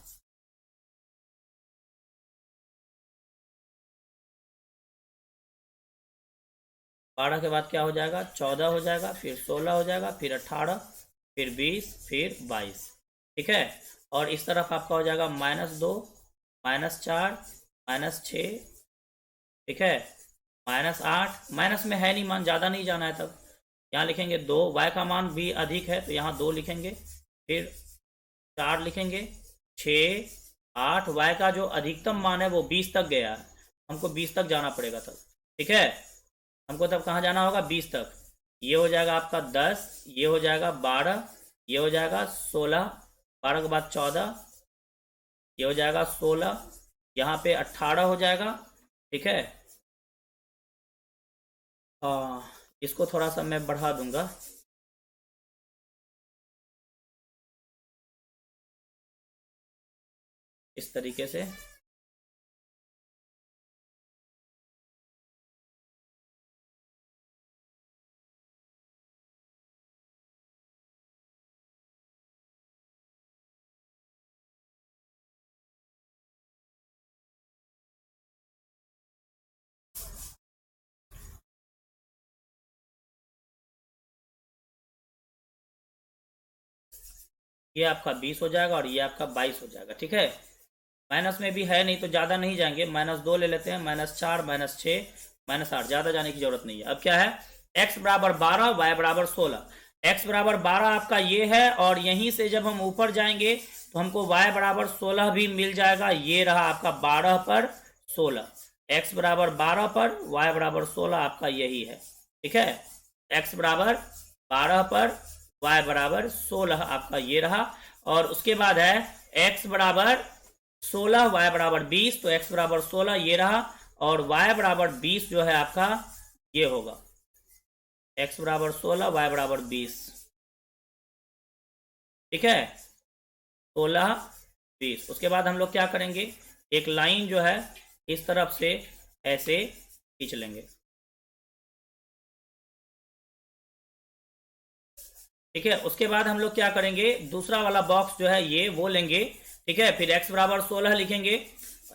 बारह के बाद क्या हो जाएगा, 14 हो जाएगा, फिर 16 हो जाएगा, फिर 18, फिर 20, फिर 22। ठीक है, और इस तरफ आपका हो जाएगा -2, -4, -6। ठीक है, -8, माइनस में है नहीं मान, ज़्यादा नहीं जाना है। तब यहाँ लिखेंगे 2, y का मान भी अधिक है तो यहाँ 2 लिखेंगे, फिर 4 लिखेंगे, 6, 8, y का जो अधिकतम मान है वो 20 तक गया है, हमको 20 तक जाना पड़ेगा तब। ठीक है, हमको तब कहाँ जाना होगा, 20 तक। ये हो जाएगा आपका 10, ये हो जाएगा 12, ये हो जाएगा 16, 12 के बाद 14, ये हो जाएगा 16, यहाँ पे 18 हो जाएगा। ठीक है, इसको थोड़ा सा मैं बढ़ा दूंगा। इस तरीके से ये आपका 20 हो जाएगा और ये आपका 22 हो जाएगा। ठीक है, माइनस में भी है नहीं तो ज़्यादा नहीं जाएंगे, -2 ले लेते हैं, -4, -6, -8, ज़्यादा जाने की जरूरत नहीं है। अब क्या है, x बराबर 12, y बराबर 16। x बराबर 12 आपका ये है, और यहीं से जब हम ऊपर जाएंगे तो हमको y बराबर 16 भी मिल जाएगा। ये रहा आपका 12 पर 16, x बराबर 12 पर y बराबर 16 आपका यही है। ठीक है, x बराबर 12 पर y बराबर 16 आपका ये रहा, और उसके बाद है x बराबर 16, y बराबर 20, तो x बराबर 16 ये रहा, और y बराबर 20 जो है आपका ये होगा, x बराबर 16, y बराबर 20। ठीक है, 16, 20। उसके बाद हम लोग क्या करेंगे, एक लाइन जो है इस तरफ से ऐसे खींच लेंगे। ठीक है, उसके बाद हम लोग क्या करेंगे, दूसरा वाला बॉक्स जो है ये वो लेंगे। ठीक है, फिर x बराबर 16 लिखेंगे,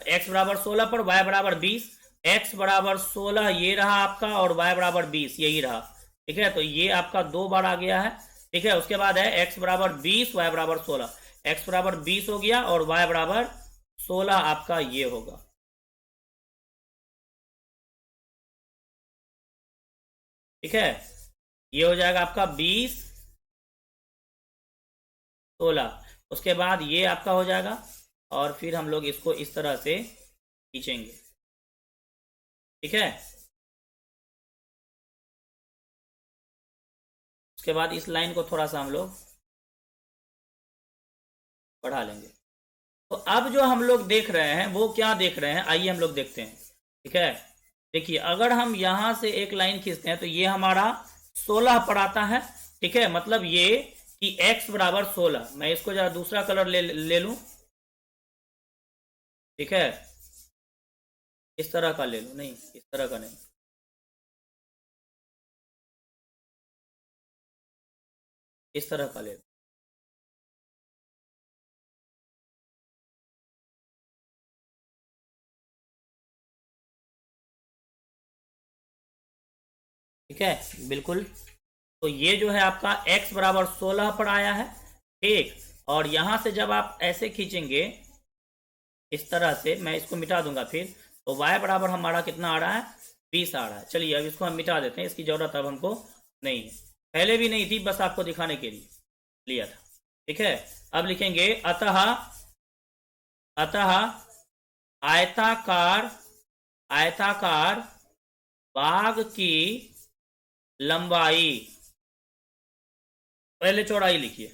x बराबर 16 पर y बराबर 20, x बराबर 16 ये रहा आपका, और y बराबर 20 यही रहा। ठीक है, तो ये आपका 2 बार आ गया है। ठीक है, उसके बाद है x बराबर 20, y बराबर 16, x बराबर 20 हो गया और y बराबर 16 आपका ये होगा। ठीक है, ये हो जाएगा आपका 20, 16। उसके बाद ये आपका हो जाएगा, और फिर हम लोग इसको इस तरह से खींचेंगे। ठीक है, उसके बाद इस लाइन को थोड़ा सा हम लोग बढ़ा लेंगे। तो अब जो हम लोग देख रहे हैं वो क्या देख रहे हैं, आइए हम लोग देखते हैं। ठीक है, देखिए अगर हम यहां से एक लाइन खींचते हैं तो ये हमारा 16 पर आता है। ठीक है, मतलब ये कि x बराबर 16। मैं इसको जरा दूसरा कलर ले लूं। ठीक है, इस तरह का ले लूं, नहीं इस तरह का नहीं, इस तरह का ले लो। ठीक है, बिल्कुल। तो ये जो है आपका x बराबर 16 पर आया है, ठीक। और यहां से जब आप ऐसे खींचेंगे इस तरह से, मैं इसको मिटा दूंगा फिर, तो y बराबर हमारा कितना आ रहा है, 20 आ रहा है। चलिए अब इसको हम मिटा देते हैं, इसकी जरूरत अब हमको नहीं है, पहले भी नहीं थी, बस आपको दिखाने के लिए लिया था। ठीक है, अब लिखेंगे अतः अतः आयताकार आयताकार बाग की लंबाई, पहले चौड़ाई लिखिए।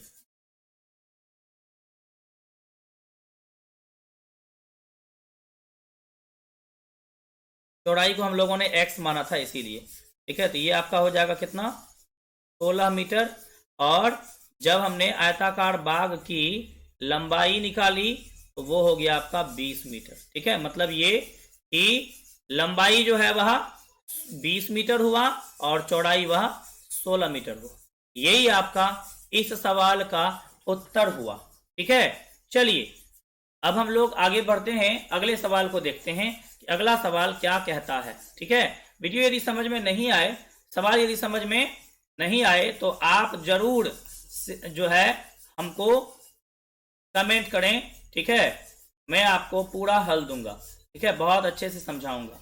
चौड़ाई को हम लोगों ने x माना था इसीलिए। ठीक है, तो ये आपका हो जाएगा कितना, 16 मीटर। और जब हमने आयताकार बाग की लंबाई निकाली तो वो हो गया आपका 20 मीटर। ठीक है, मतलब ये कि लंबाई जो है वह 20 मीटर हुआ और चौड़ाई वह 16 मीटर हुआ। यही आपका इस सवाल का उत्तर हुआ। ठीक है, चलिए अब हम लोग आगे बढ़ते हैं, अगले सवाल को देखते हैं कि अगला सवाल क्या कहता है। ठीक है, वीडियो यदि समझ में नहीं आए, सवाल यदि समझ में नहीं आए तो आप जरूर जो है हमको कमेंट करें। ठीक है, मैं आपको पूरा हल दूंगा। ठीक है, बहुत अच्छे से समझाऊंगा।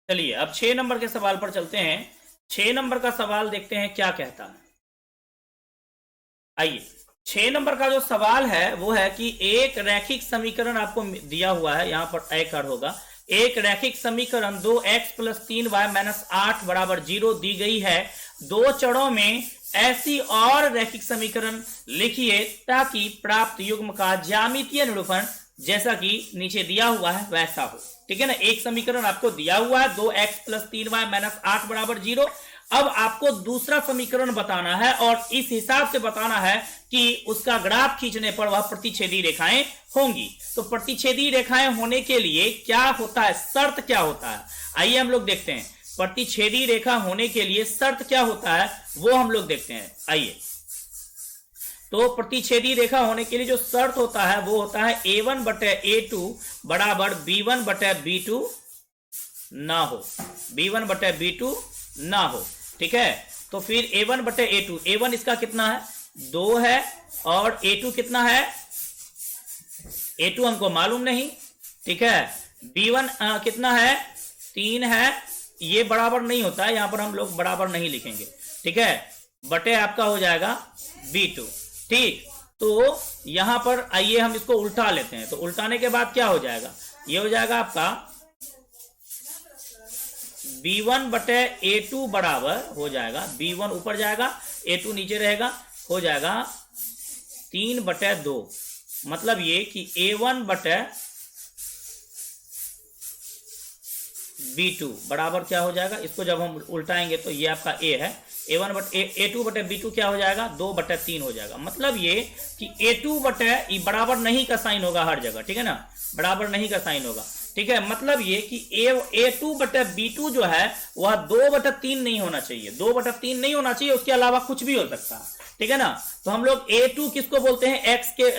चलिए अब 6 नंबर के सवाल पर चलते हैं। 6 नंबर का सवाल देखते हैं क्या कहता है। आइए, 6 नंबर का जो सवाल है वो है कि एक रैखिक समीकरण आपको दिया हुआ है, यहां पर ए कर होगा। एक रैखिक समीकरण 2x + 3y - 8 = 0 दी गई है। दो चरों में ऐसी और रैखिक समीकरण लिखिए ताकि प्राप्त युग्म का ज्यामितीय निरूपण जैसा कि नीचे दिया हुआ है वैसा हो। ठीक है ना, एक समीकरण आपको दिया हुआ है 2x + 3y - 8 = 0। अब आपको दूसरा समीकरण बताना है और इस हिसाब से बताना है कि उसका ग्राफ खींचने पर वह प्रतिच्छेदी रेखाएं होंगी। तो प्रतिच्छेदी रेखाएं होने के लिए क्या होता है, शर्त क्या होता है, आइए हम लोग देखते हैं। प्रतिच्छेदी रेखा होने के लिए शर्त क्या होता है वो हम लोग देखते हैं। आइए, तो प्रतिच्छेदी रेखा होने के लिए जो शर्त होता है वो होता है a1/a2 बराबर b1/b2 ना हो, b1/b2 ना हो। ठीक है, तो फिर a1/a2, a1 इसका कितना है, 2 है, और a2 कितना है, a2 हमको मालूम नहीं। ठीक है, b1 कितना है, 3 है। ये बराबर नहीं होता है, यहां पर हम लोग बराबर नहीं लिखेंगे। ठीक है, बटे आपका हो जाएगा b2। ठीक, तो यहां पर आइए हम इसको उल्टा लेते हैं। तो उल्टाने के बाद क्या हो जाएगा, ये हो जाएगा आपका b1/a2 बराबर हो जाएगा, b1 ऊपर जाएगा, a2 नीचे रहेगा, हो जाएगा 3/2। मतलब ये कि a1/b2 बराबर क्या हो जाएगा, इसको जब हम उल्टाएंगे तो ये आपका a है, a2/b2 क्या हो जाएगा, 2/3 हो जाएगा। मतलब ये कि a2 बराबर नहीं का साइन होगा हर जगह। ठीक है ना, बराबर नहीं का साइन होगा। ठीक है, मतलब ये कि a2/b2 जो है वह 2/3 नहीं होना चाहिए, 2/3 नहीं होना चाहिए, उसके अलावा कुछ भी हो सकता है। ठीक है ना, तो हम लोग a2 किसको बोलते हैं, x के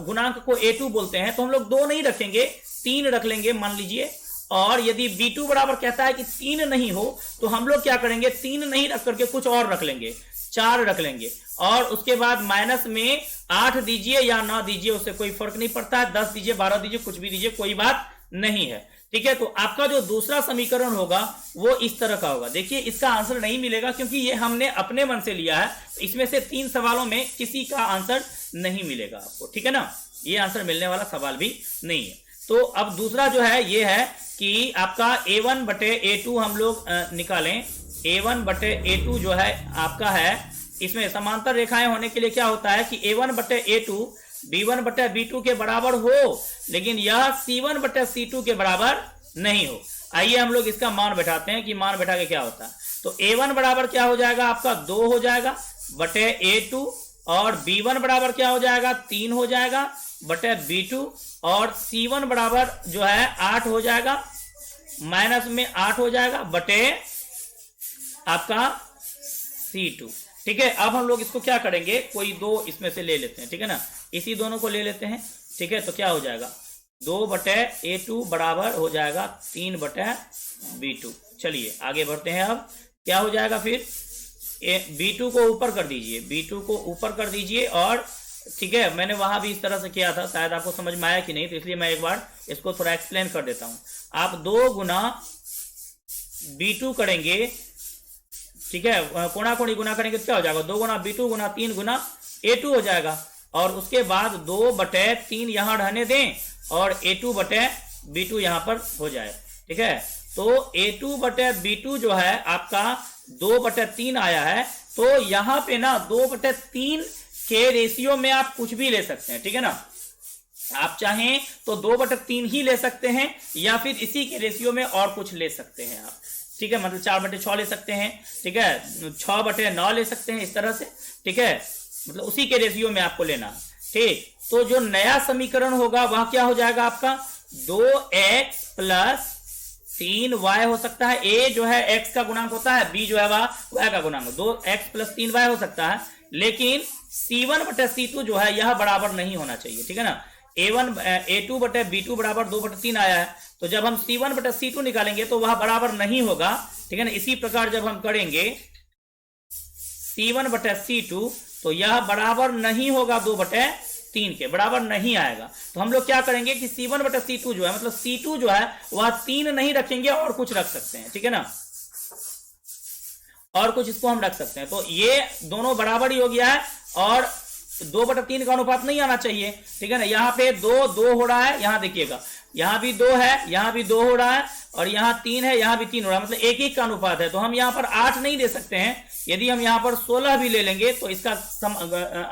गुणांक को a2 बोलते हैं, तो हम लोग 2 नहीं रखेंगे, 3 रख लेंगे मान लीजिए। और यदि b2 बराबर कहता है कि 3 नहीं हो तो हम लोग क्या करेंगे, 3 नहीं रख करके कुछ और रख लेंगे, 4 रख लेंगे। और उसके बाद माइनस में 8 दीजिए या ना दीजिए, उससे कोई फर्क नहीं पड़ता है, 10 दीजिए, 12 दीजिए, कुछ भी दीजिए, कोई बात नहीं है। ठीक है, तो आपका जो दूसरा समीकरण होगा वो इस तरह का होगा। देखिए इसका आंसर नहीं मिलेगा क्योंकि ये हमने अपने मन से लिया है, इसमें से 3 सवालों में किसी का आंसर नहीं मिलेगा आपको। ठीक है ना, ये आंसर मिलने वाला सवाल भी नहीं है। तो अब दूसरा जो है ये है कि आपका a1/a2 हम लोग निकालें। a1/a2 जो है आपका है, इसमें समांतर रेखाएं होने के लिए क्या होता है कि a1/a2 b1/b2 के बराबर हो, लेकिन यह c1/c2 के बराबर नहीं हो। आइए हम लोग इसका मान बैठाते हैं कि मान बैठा के क्या होता है। तो a1 बराबर क्या हो जाएगा आपका, 2 हो जाएगा बटे a2 और B1 बराबर क्या हो जाएगा, 3 हो जाएगा बटे B2, और C1 बराबर जो है 8 हो जाएगा, माइनस में 8 हो जाएगा बटे आपका C2। ठीक है, अब हम लोग इसको क्या करेंगे, कोई दो इसमें से ले लेते हैं, ठीक है ना, इसी दोनों को ले लेते हैं। ठीक है, तो क्या हो जाएगा, 2 बटे A2 बराबर हो जाएगा 3 बटे B2। चलिए आगे बढ़ते हैं। अब क्या हो जाएगा फिर, B2 को ऊपर कर दीजिए, B2 को ऊपर कर दीजिए, और ठीक है, मैंने वहां भी इस तरह से किया था, शायद आपको समझ में आया कि नहीं, तो इसलिए मैं एक बार इसको थोड़ा एक्सप्लेन कर देता हूं। आप 2 गुना B2 करेंगे, ठीक है, कोणा कोणी गुना करेंगे तो क्या हो जाएगा, 2 गुना B2 गुना 3 गुना A2 हो जाएगा, और उसके बाद 2 बटे 3 यहां रहने दें, और A2 बटे B2 यहां पर हो जाए। ठीक है, तो A2 बटे B2 जो है आपका 2 बटे 3 आया है, तो यहां पे ना 2 बटे 3 के रेशियो में आप कुछ भी ले सकते हैं। ठीक है ना, आप चाहें तो 2 बटे 3 ही ले सकते हैं, या फिर इसी के रेशियो में और कुछ ले सकते हैं आप। ठीक है, मतलब 4 बटे 6 ले सकते हैं, ठीक है, 6 बटे 9 ले सकते हैं, इस तरह से। ठीक है, मतलब उसी के रेशियो में आपको लेना है। ठीक, तो जो नया समीकरण होगा वह क्या हो जाएगा आपका, 2x प्लस 3y हो सकता है। a जो है x का गुणांक होता है, b जो है वह y का गुणांक, 2x प्लस 3y हो सकता है, लेकिन C1 बटे C2 जो है यह बराबर नहीं होना चाहिए। ठीक है ना, A2 बटे B2 बराबर 2 बटे 3 आया है, तो जब हम C1 बटे C2 निकालेंगे तो वह बराबर नहीं होगा। ठीक है ना, इसी प्रकार जब हम करेंगे C1 बटे C2 तो यह बराबर नहीं होगा 2 बटे 3 के, बराबर नहीं आएगा। तो हम लोग क्या करेंगे कि C1 बटे C2 जो है, मतलब C2 जो है वह 3 नहीं रखेंगे, और कुछ रख सकते हैं। ठीक है ना, और कुछ इसको हम रख सकते हैं, तो ये दोनों बराबर ही हो गया है, और 2 बटे 3 का अनुपात नहीं आना चाहिए। ठीक है ना, यहाँ पे 2 2 हो रहा है, यहाँ देखिएगा, यहाँ भी 2 है, यहाँ भी 2 हो रहा है, और यहाँ 3 है, यहाँ भी 3 हो रहा है, मतलब 1 1 का अनुपात है। तो हम यहाँ पर 8 नहीं दे सकते हैं, यदि हम यहाँ पर 16 भी ले लेंगे तो इसका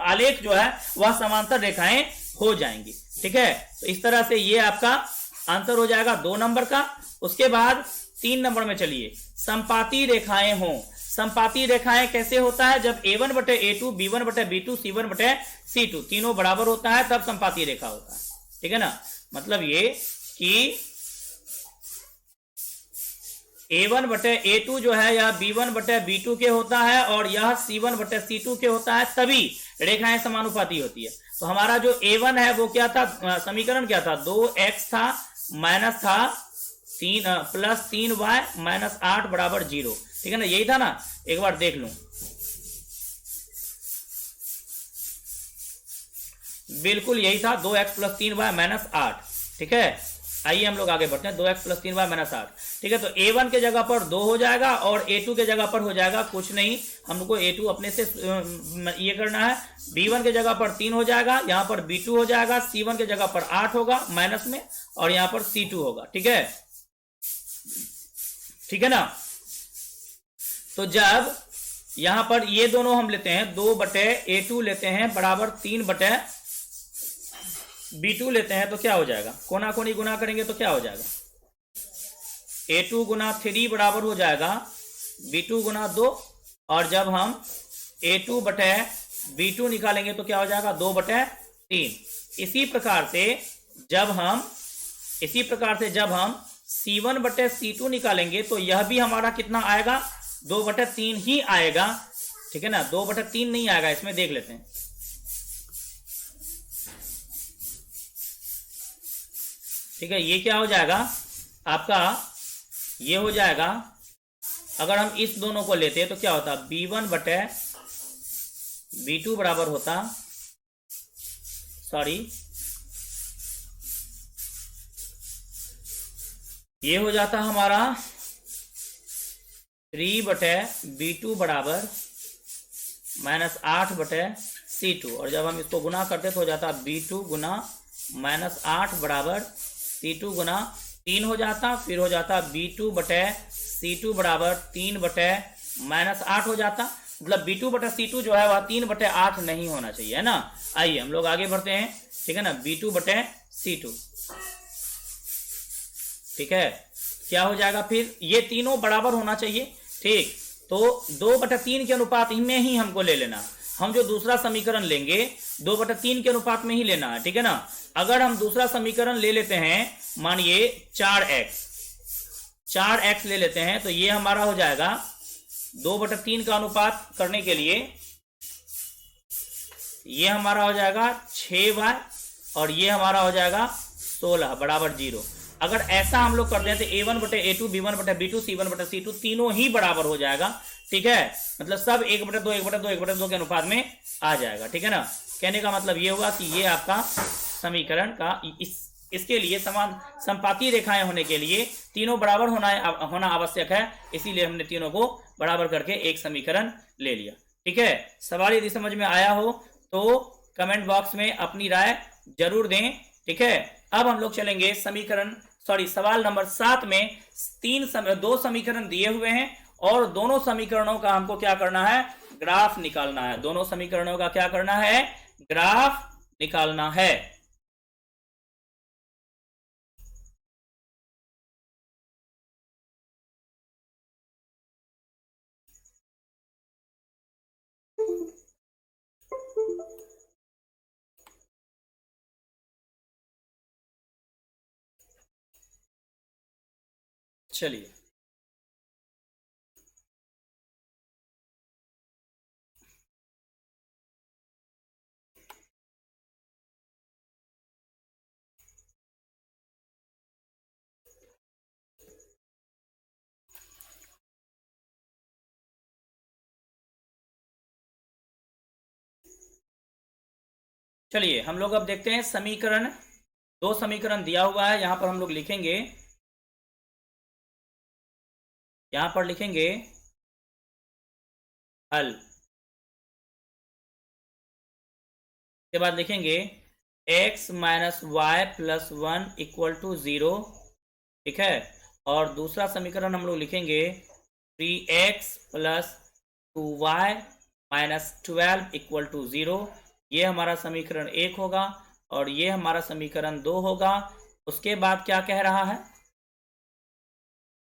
आलेख जो है वह समांतर रेखाएं हो जाएंगी। ठीक है, तो इस तरह से ये आपका आंसर हो जाएगा 2 नंबर का। उसके बाद 3 नंबर में चलिए, संपाती रेखाएं हों। संपाती रेखाएं कैसे होता है, जब A1 बटे A2, B1 बटे B2, C1 बटे C2 तीनों बराबर होता है, तब संपाती रेखा होता है। ठीक है ना, मतलब ये कि A1 बटे A2 जो है यह B1 बटे B2 के होता है, और यह C1 बटे C2 के होता है, तभी रेखाएं समानुपाती होती है। तो हमारा जो A1 है वो क्या था, समीकरण क्या था, 2x था, माइनस था 3 प्लस 3y माइनस 8 बराबर 0। ठीक है ना, यही था ना, एक बार देख लूं, बिल्कुल यही था, 2x प्लस 3y माइनस 8। ठीक है, आइए हम लोग आगे बढ़ते हैं, 2x प्लस 3y माइनस 8। ठीक है, तो A1 के जगह पर 2 हो जाएगा, और A2 के जगह पर हो जाएगा कुछ नहीं, हमको A2 अपने से ये करना है, B1 के जगह पर 3 हो जाएगा, यहाँ पर B2 हो जाएगा, C1 के जगह पर 8 होगा माइनस में, और यहाँ पर C2 होगा। ठीक है, ठीक है ना, तो जब यहां पर ये दोनों हम लेते हैं, 2 बटे A2 लेते हैं बराबर 3 बटे B2 लेते हैं, तो क्या हो जाएगा, कोना कोनी गुना करेंगे तो क्या हो जाएगा, A2 गुना 3 बराबर हो जाएगा B2 गुना 2, और जब हम A2 बटे B2 निकालेंगे तो क्या हो जाएगा, 2 बटे 3। इसी प्रकार से जब हम C1 बटे C2 निकालेंगे तो यह भी हमारा कितना आएगा, 2 बटे 3 ही आएगा। ठीक है ना, 2 बटे 3 नहीं आएगा, इसमें देख लेते हैं। ठीक है, ये क्या हो जाएगा आपका, ये हो जाएगा, अगर हम इस दोनों को लेते हैं तो क्या होता, B1 बटे B2 बराबर होता, सॉरी, ये हो जाता हमारा 3 बटे B2 बराबर माइनस 8 बटे C2, और जब हम इसको गुना करते तो हो जाता B2 गुना माइनस 8 बराबर C2 गुना 3 हो जाता, फिर हो जाता B2 बटे C2 बराबर 3 बटे माइनस 8 हो जाता, मतलब B2 बटे C2 जो है वह 3 बटे 8 नहीं होना चाहिए, है ना। आइए हम लोग आगे बढ़ते हैं। ठीक है ना, B2 बटे C2, ठीक है, क्या हो जाएगा फिर, ये तीनों बराबर होना चाहिए। ठीक, तो 2 बटे 3 के अनुपात में ही हमको ले लेना, हम जो दूसरा समीकरण लेंगे 2/3 के अनुपात में ही लेना है, ठीक है ना। अगर हम दूसरा समीकरण ले लेते हैं, मानिए 4x ले लेते हैं, तो ये हमारा हो जाएगा 2/3 का अनुपात करने के लिए ये हमारा हो जाएगा 6y और ये हमारा हो जाएगा 16 बराबर 0। अगर ऐसा हम लोग करते हैं तो a1/a2 b1/b2 c1/c2 तीनों ही बराबर हो जाएगा, ठीक है। मतलब सब 1/2 1/2 1/2 के अनुपात में आ जाएगा, ठीक है ना। कहने का मतलब ये होगा कि ये आपका समीकरण का इसके लिए समान संपाती रेखाएं होने के लिए तीनों बराबर होना आवश्यक है, इसीलिए हमने तीनों को बराबर करके एक समीकरण ले लिया, ठीक है। सवाल यदि समझ में आया हो तो कमेंट बॉक्स में अपनी राय जरूर दें, ठीक है। अब हम लोग चलेंगे सवाल नंबर 7 में 2 समीकरण दिए हुए हैं और दोनों समीकरणों का हमको क्या करना है, ग्राफ निकालना है। दोनों समीकरणों का क्या करना है, ग्राफ निकालना है। चलिए चलिए हम लोग अब देखते हैं समीकरण। 2 समीकरण दिया हुआ है, यहां पर हम लोग लिखेंगे, यहां पर लिखेंगे हल, के बाद लिखेंगे x - y + 1 = 0, ठीक है। और दूसरा समीकरण हम लोग लिखेंगे 3x + 2y - 12 = 0। ये हमारा समीकरण 1 होगा और ये हमारा समीकरण 2 होगा। उसके बाद क्या कह रहा है,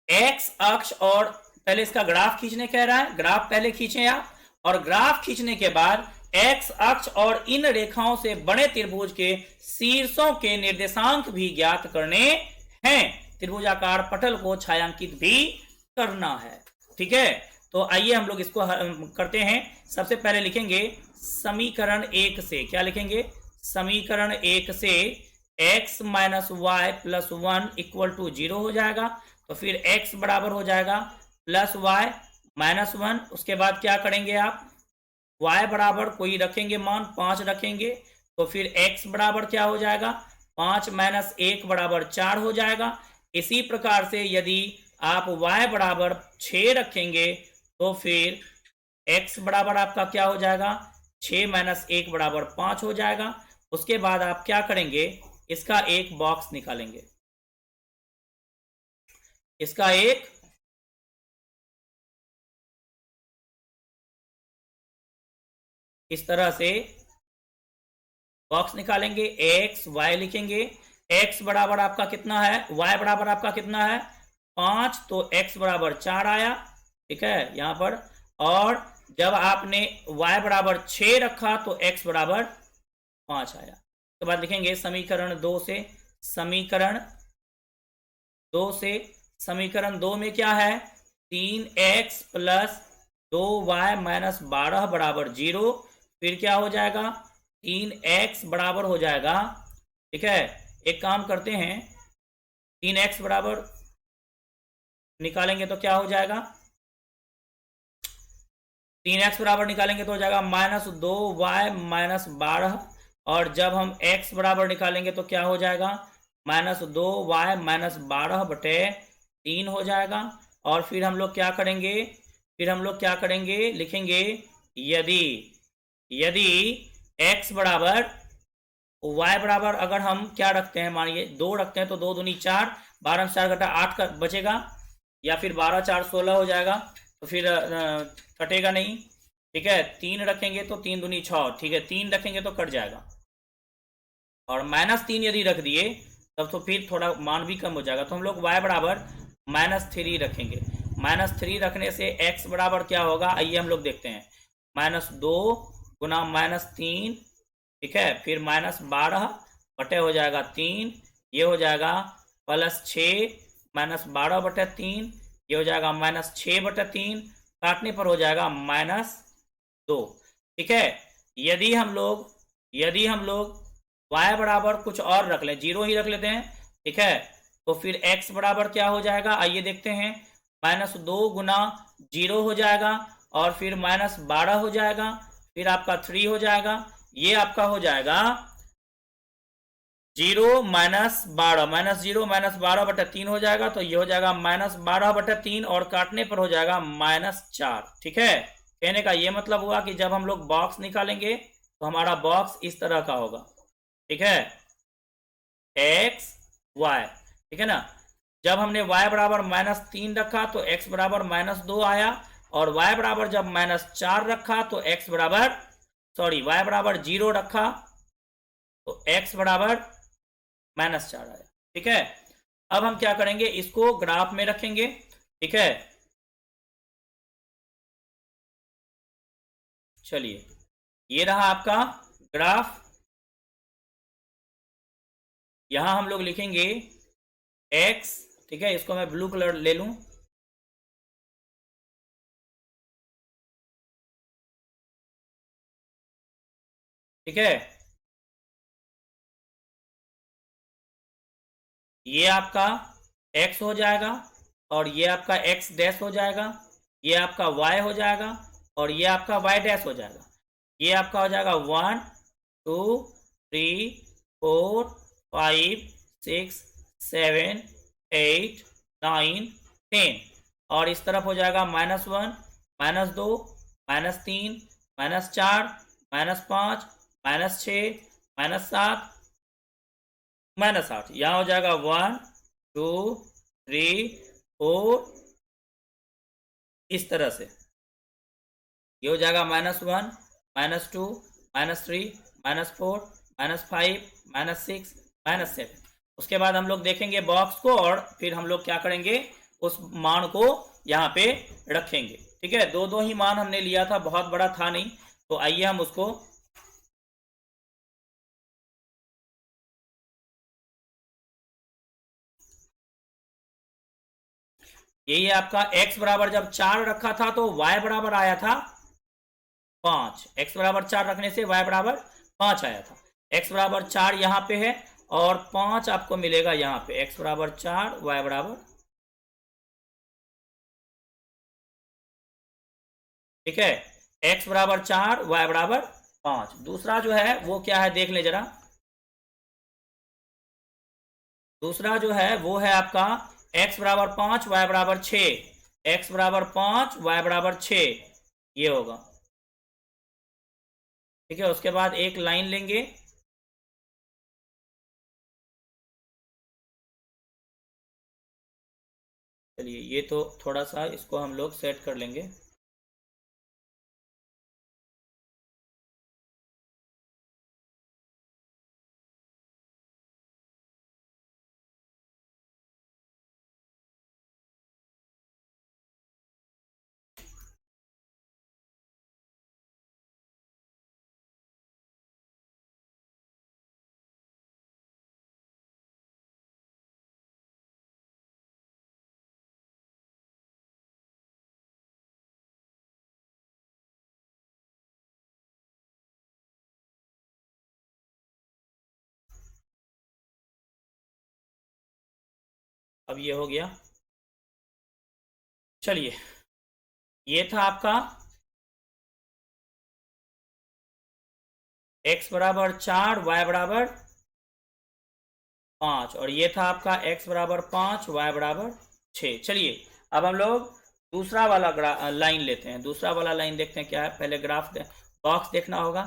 x अक्ष और पहले इसका ग्राफ खींचने कह रहा है। ग्राफ पहले खींचे आप, और ग्राफ खींचने के बाद x अक्ष और इन रेखाओं से बने त्रिभुज के शीर्षों के निर्देशांक भी ज्ञात करने हैं। त्रिभुजाकार पटल को छायांकित भी करना है, ठीक है। तो आइए हम लोग इसको करते हैं। सबसे पहले लिखेंगे समीकरण 1 से, क्या लिखेंगे, समीकरण 1 से x - y + 1 = 0 हो जाएगा। तो फिर x बराबर हो जाएगा +y - 1। उसके बाद क्या करेंगे आप, y बराबर कोई रखेंगे मान 5 रखेंगे, तो फिर x बराबर क्या हो जाएगा, 5 - 1 बराबर 4 हो जाएगा। इसी प्रकार से यदि आप y बराबर 6 रखेंगे तो फिर x बराबर आपका क्या हो जाएगा, 6 - 1 बराबर 5 हो जाएगा। उसके बाद आप क्या करेंगे, इसका एक बॉक्स निकालेंगे, इसका एक इस तरह से बॉक्स निकालेंगे, x y लिखेंगे। x बराबर आपका कितना है, y बराबर आपका कितना है 5, तो x बराबर 4 आया, ठीक है यहां पर। और जब आपने y बराबर 6 रखा तो x बराबर 5 आया। उसके बाद लिखेंगे समीकरण 2 से, समीकरण 2 में क्या है, 3x + 2y - 12 बराबर 0। फिर क्या हो जाएगा, 3x बराबर हो जाएगा, ठीक है। एक काम करते हैं, 3x बराबर निकालेंगे तो क्या हो जाएगा, 3x बराबर निकालेंगे तो हो जाएगा -2y - 12। और जब हम x बराबर निकालेंगे तो क्या हो जाएगा, -2y - 12/3 हो जाएगा। और फिर हम लोग क्या करेंगे, लिखेंगे यदि x बराबर y बराबर, अगर हम क्या रखते हैं, मानिए 2 रखते हैं तो 2 दूनी 4, 12 4 घटा 8 का बचेगा, या फिर 12 4 16 हो जाएगा, तो फिर कटेगा नहीं, ठीक है। 3 रखेंगे तो 3 दूनी 6, ठीक है, 3 रखेंगे तो कट जाएगा। और -3 यदि रख दिए तब तो फिर थोड़ा मान भी कम हो जाएगा, तो हम लोग y बराबर -3 रखेंगे। -3 रखने से x बराबर क्या होगा, आइए हम लोग देखते हैं, -2 गुना -3, ठीक है, फिर -12 बटे हो जाएगा 3, ये हो जाएगा +6 -12/3, ये हो जाएगा -6/3, काटने पर हो जाएगा -2, ठीक है। यदि हम लोग y बराबर कुछ और रख लें, 0 ही रख लेते हैं, ठीक है, तो फिर x बराबर क्या हो जाएगा, आइए देखते हैं। -2 गुना 0 हो जाएगा और फिर -12 हो जाएगा, फिर आपका 3 हो जाएगा, ये आपका हो जाएगा 0 -12 -0 -12/3 हो जाएगा, तो ये हो जाएगा -12/3 और काटने पर हो जाएगा -4, ठीक है। कहने का ये मतलब हुआ कि जब हम लोग बॉक्स निकालेंगे तो हमारा बॉक्स इस तरह का होगा, ठीक है, x y, ठीक है ना। जब हमने y बराबर -3 रखा तो x बराबर -2 आया, और y बराबर जब -4 रखा तो y बराबर 0 रखा तो x बराबर -4 आया, ठीक है। अब हम क्या करेंगे, इसको ग्राफ में रखेंगे, ठीक है। चलिए, ये रहा आपका ग्राफ। यहां हम लोग लिखेंगे x, ठीक है, इसको मैं ब्लू कलर ले लूं, ठीक है। ये आपका x हो जाएगा और ये आपका x डैश हो जाएगा, ये आपका y हो जाएगा और ये आपका y डैश हो जाएगा। ये आपका हो जाएगा 1 2 3 4 5 6 7 8 9 10, और इस तरफ हो जाएगा -1 -2 -3 -4 -5 -6 -7 -8, यहाँ हो जाएगा 1 2 3 4, इस तरह से ये हो जाएगा -1 -2 -3 -4 -5 -6 -7। उसके बाद हम लोग देखेंगे बॉक्स को और फिर हम लोग क्या करेंगे, उस मान को यहाँ पे रखेंगे, ठीक है। दो दो ही मान हमने लिया था, बहुत बड़ा था नहीं, तो आइए हम उसको यही है आपका x बराबर जब 4 रखा था तो y बराबर आया था 5, x बराबर 4 रखने से y बराबर 5 आया था। x बराबर 4 यहाँ पे है और 5 आपको मिलेगा यहाँ पे, x बराबर 4 y बराबर, ठीक है, x बराबर 4 y बराबर 5। दूसरा जो है वो क्या है देख ले जरा, दूसरा जो है वो है आपका x बराबर 5 y बराबर 6, x बराबर 5 y बराबर 6, ये होगा, ठीक है। उसके बाद एक लाइन लेंगे, चलिए ये तो थोड़ा सा इसको हम लोग सेट कर लेंगे। अब ये हो गया, चलिए ये था आपका x बराबर 4 y बराबर 5, और ये था आपका x बराबर 5 y बराबर 6। चलिए अब हम लोग दूसरा वाला लाइन लेते हैं, दूसरा वाला लाइन देखते हैं क्या है। पहले बॉक्स देखना होगा,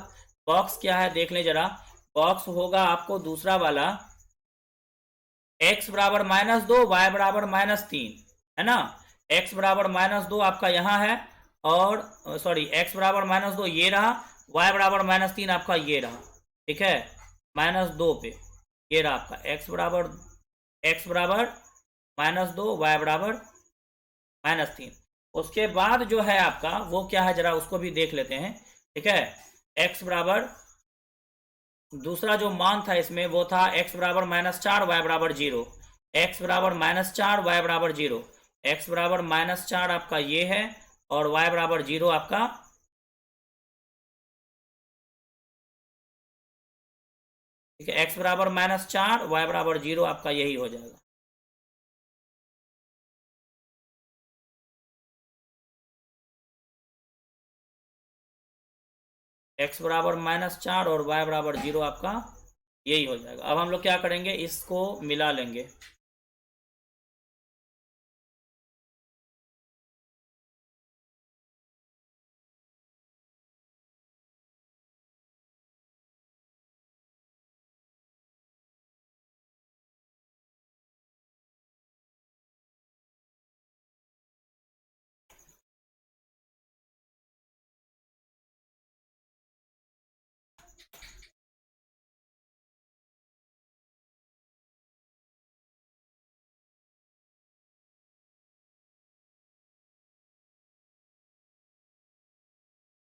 बॉक्स क्या है देख लें जरा। बॉक्स होगा आपको दूसरा वाला x बराबर -2 y बराबर -3, है ना। x बराबर -2 आपका यहाँ है, और सॉरी x बराबर -2 ये रहा, y बराबर -3 आपका ये रहा, ठीक है, -2 पे ये रहा आपका x बराबर -2 y बराबर -3। उसके बाद जो है आपका वो क्या है जरा उसको भी देख लेते हैं, ठीक है। x बराबर, दूसरा जो मान था इसमें वो था x बराबर -4 y बराबर 0, x बराबर -4 y बराबर 0, x बराबर -4 आपका ये है और y बराबर 0 आपका, ठीक है, x बराबर -4 y बराबर 0 आपका यही हो जाएगा। x बराबर -4 और y बराबर 0 आपका यही हो जाएगा। अब हम लोग क्या करेंगे, इसको मिला लेंगे।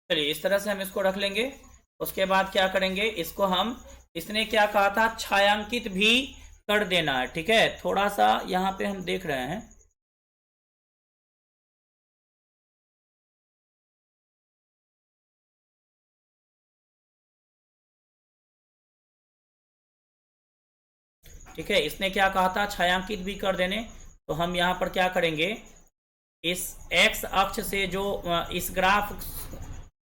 चलिए इस तरह से हम इसको रख लेंगे। उसके बाद क्या करेंगे, इसको हम, इसने क्या कहा था, छायांकित भी कर देना है। ठीक है, थोड़ा सा यहाँ पे हम देख रहे हैं, ठीक है, इसने क्या कहा था, छायांकित भी कर देने। तो हम यहाँ पर क्या करेंगे, इस x अक्ष से जो इस ग्राफ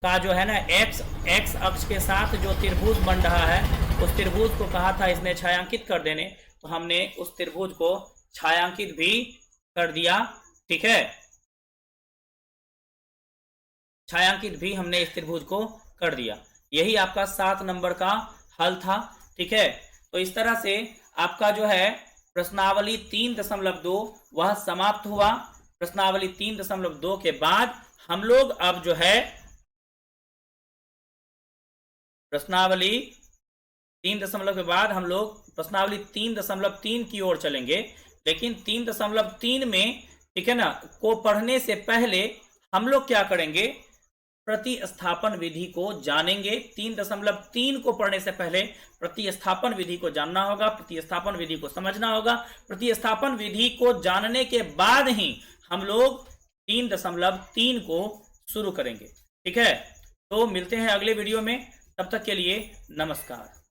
का जो है ना, x अक्ष के साथ जो त्रिभुज बन रहा है, उस त्रिभुज को कहा था इसने छायांकित कर देने। तो हमने उस त्रिभुज को छायांकित भी कर दिया। ठीक है, छायांकित भी हमने इस त्रिभुज को कर दिया। यही आपका 7 नंबर का हल था। ठीक है, तो इस तरह से आपका जो है प्रश्नावली 3.2 वह समाप्त हुआ। प्रश्नावली 3.2 के बाद हम लोग अब जो है प्रश्नावली 3 के बाद हम लोग प्रश्नावली 3.3 की ओर चलेंगे। लेकिन 3.3 में, ठीक है ना, को पढ़ने से पहले हम लोग क्या करेंगे, प्रतिस्थापन विधि को जानेंगे। 3.3 को पढ़ने से पहले प्रतिस्थापन विधि को जानना होगा, प्रतिस्थापन विधि को समझना होगा। प्रतिस्थापन विधि को जानने के बाद ही हम लोग 3.3 को शुरू करेंगे। ठीक है, तो मिलते हैं अगले वीडियो में, तब तक के लिए नमस्कार।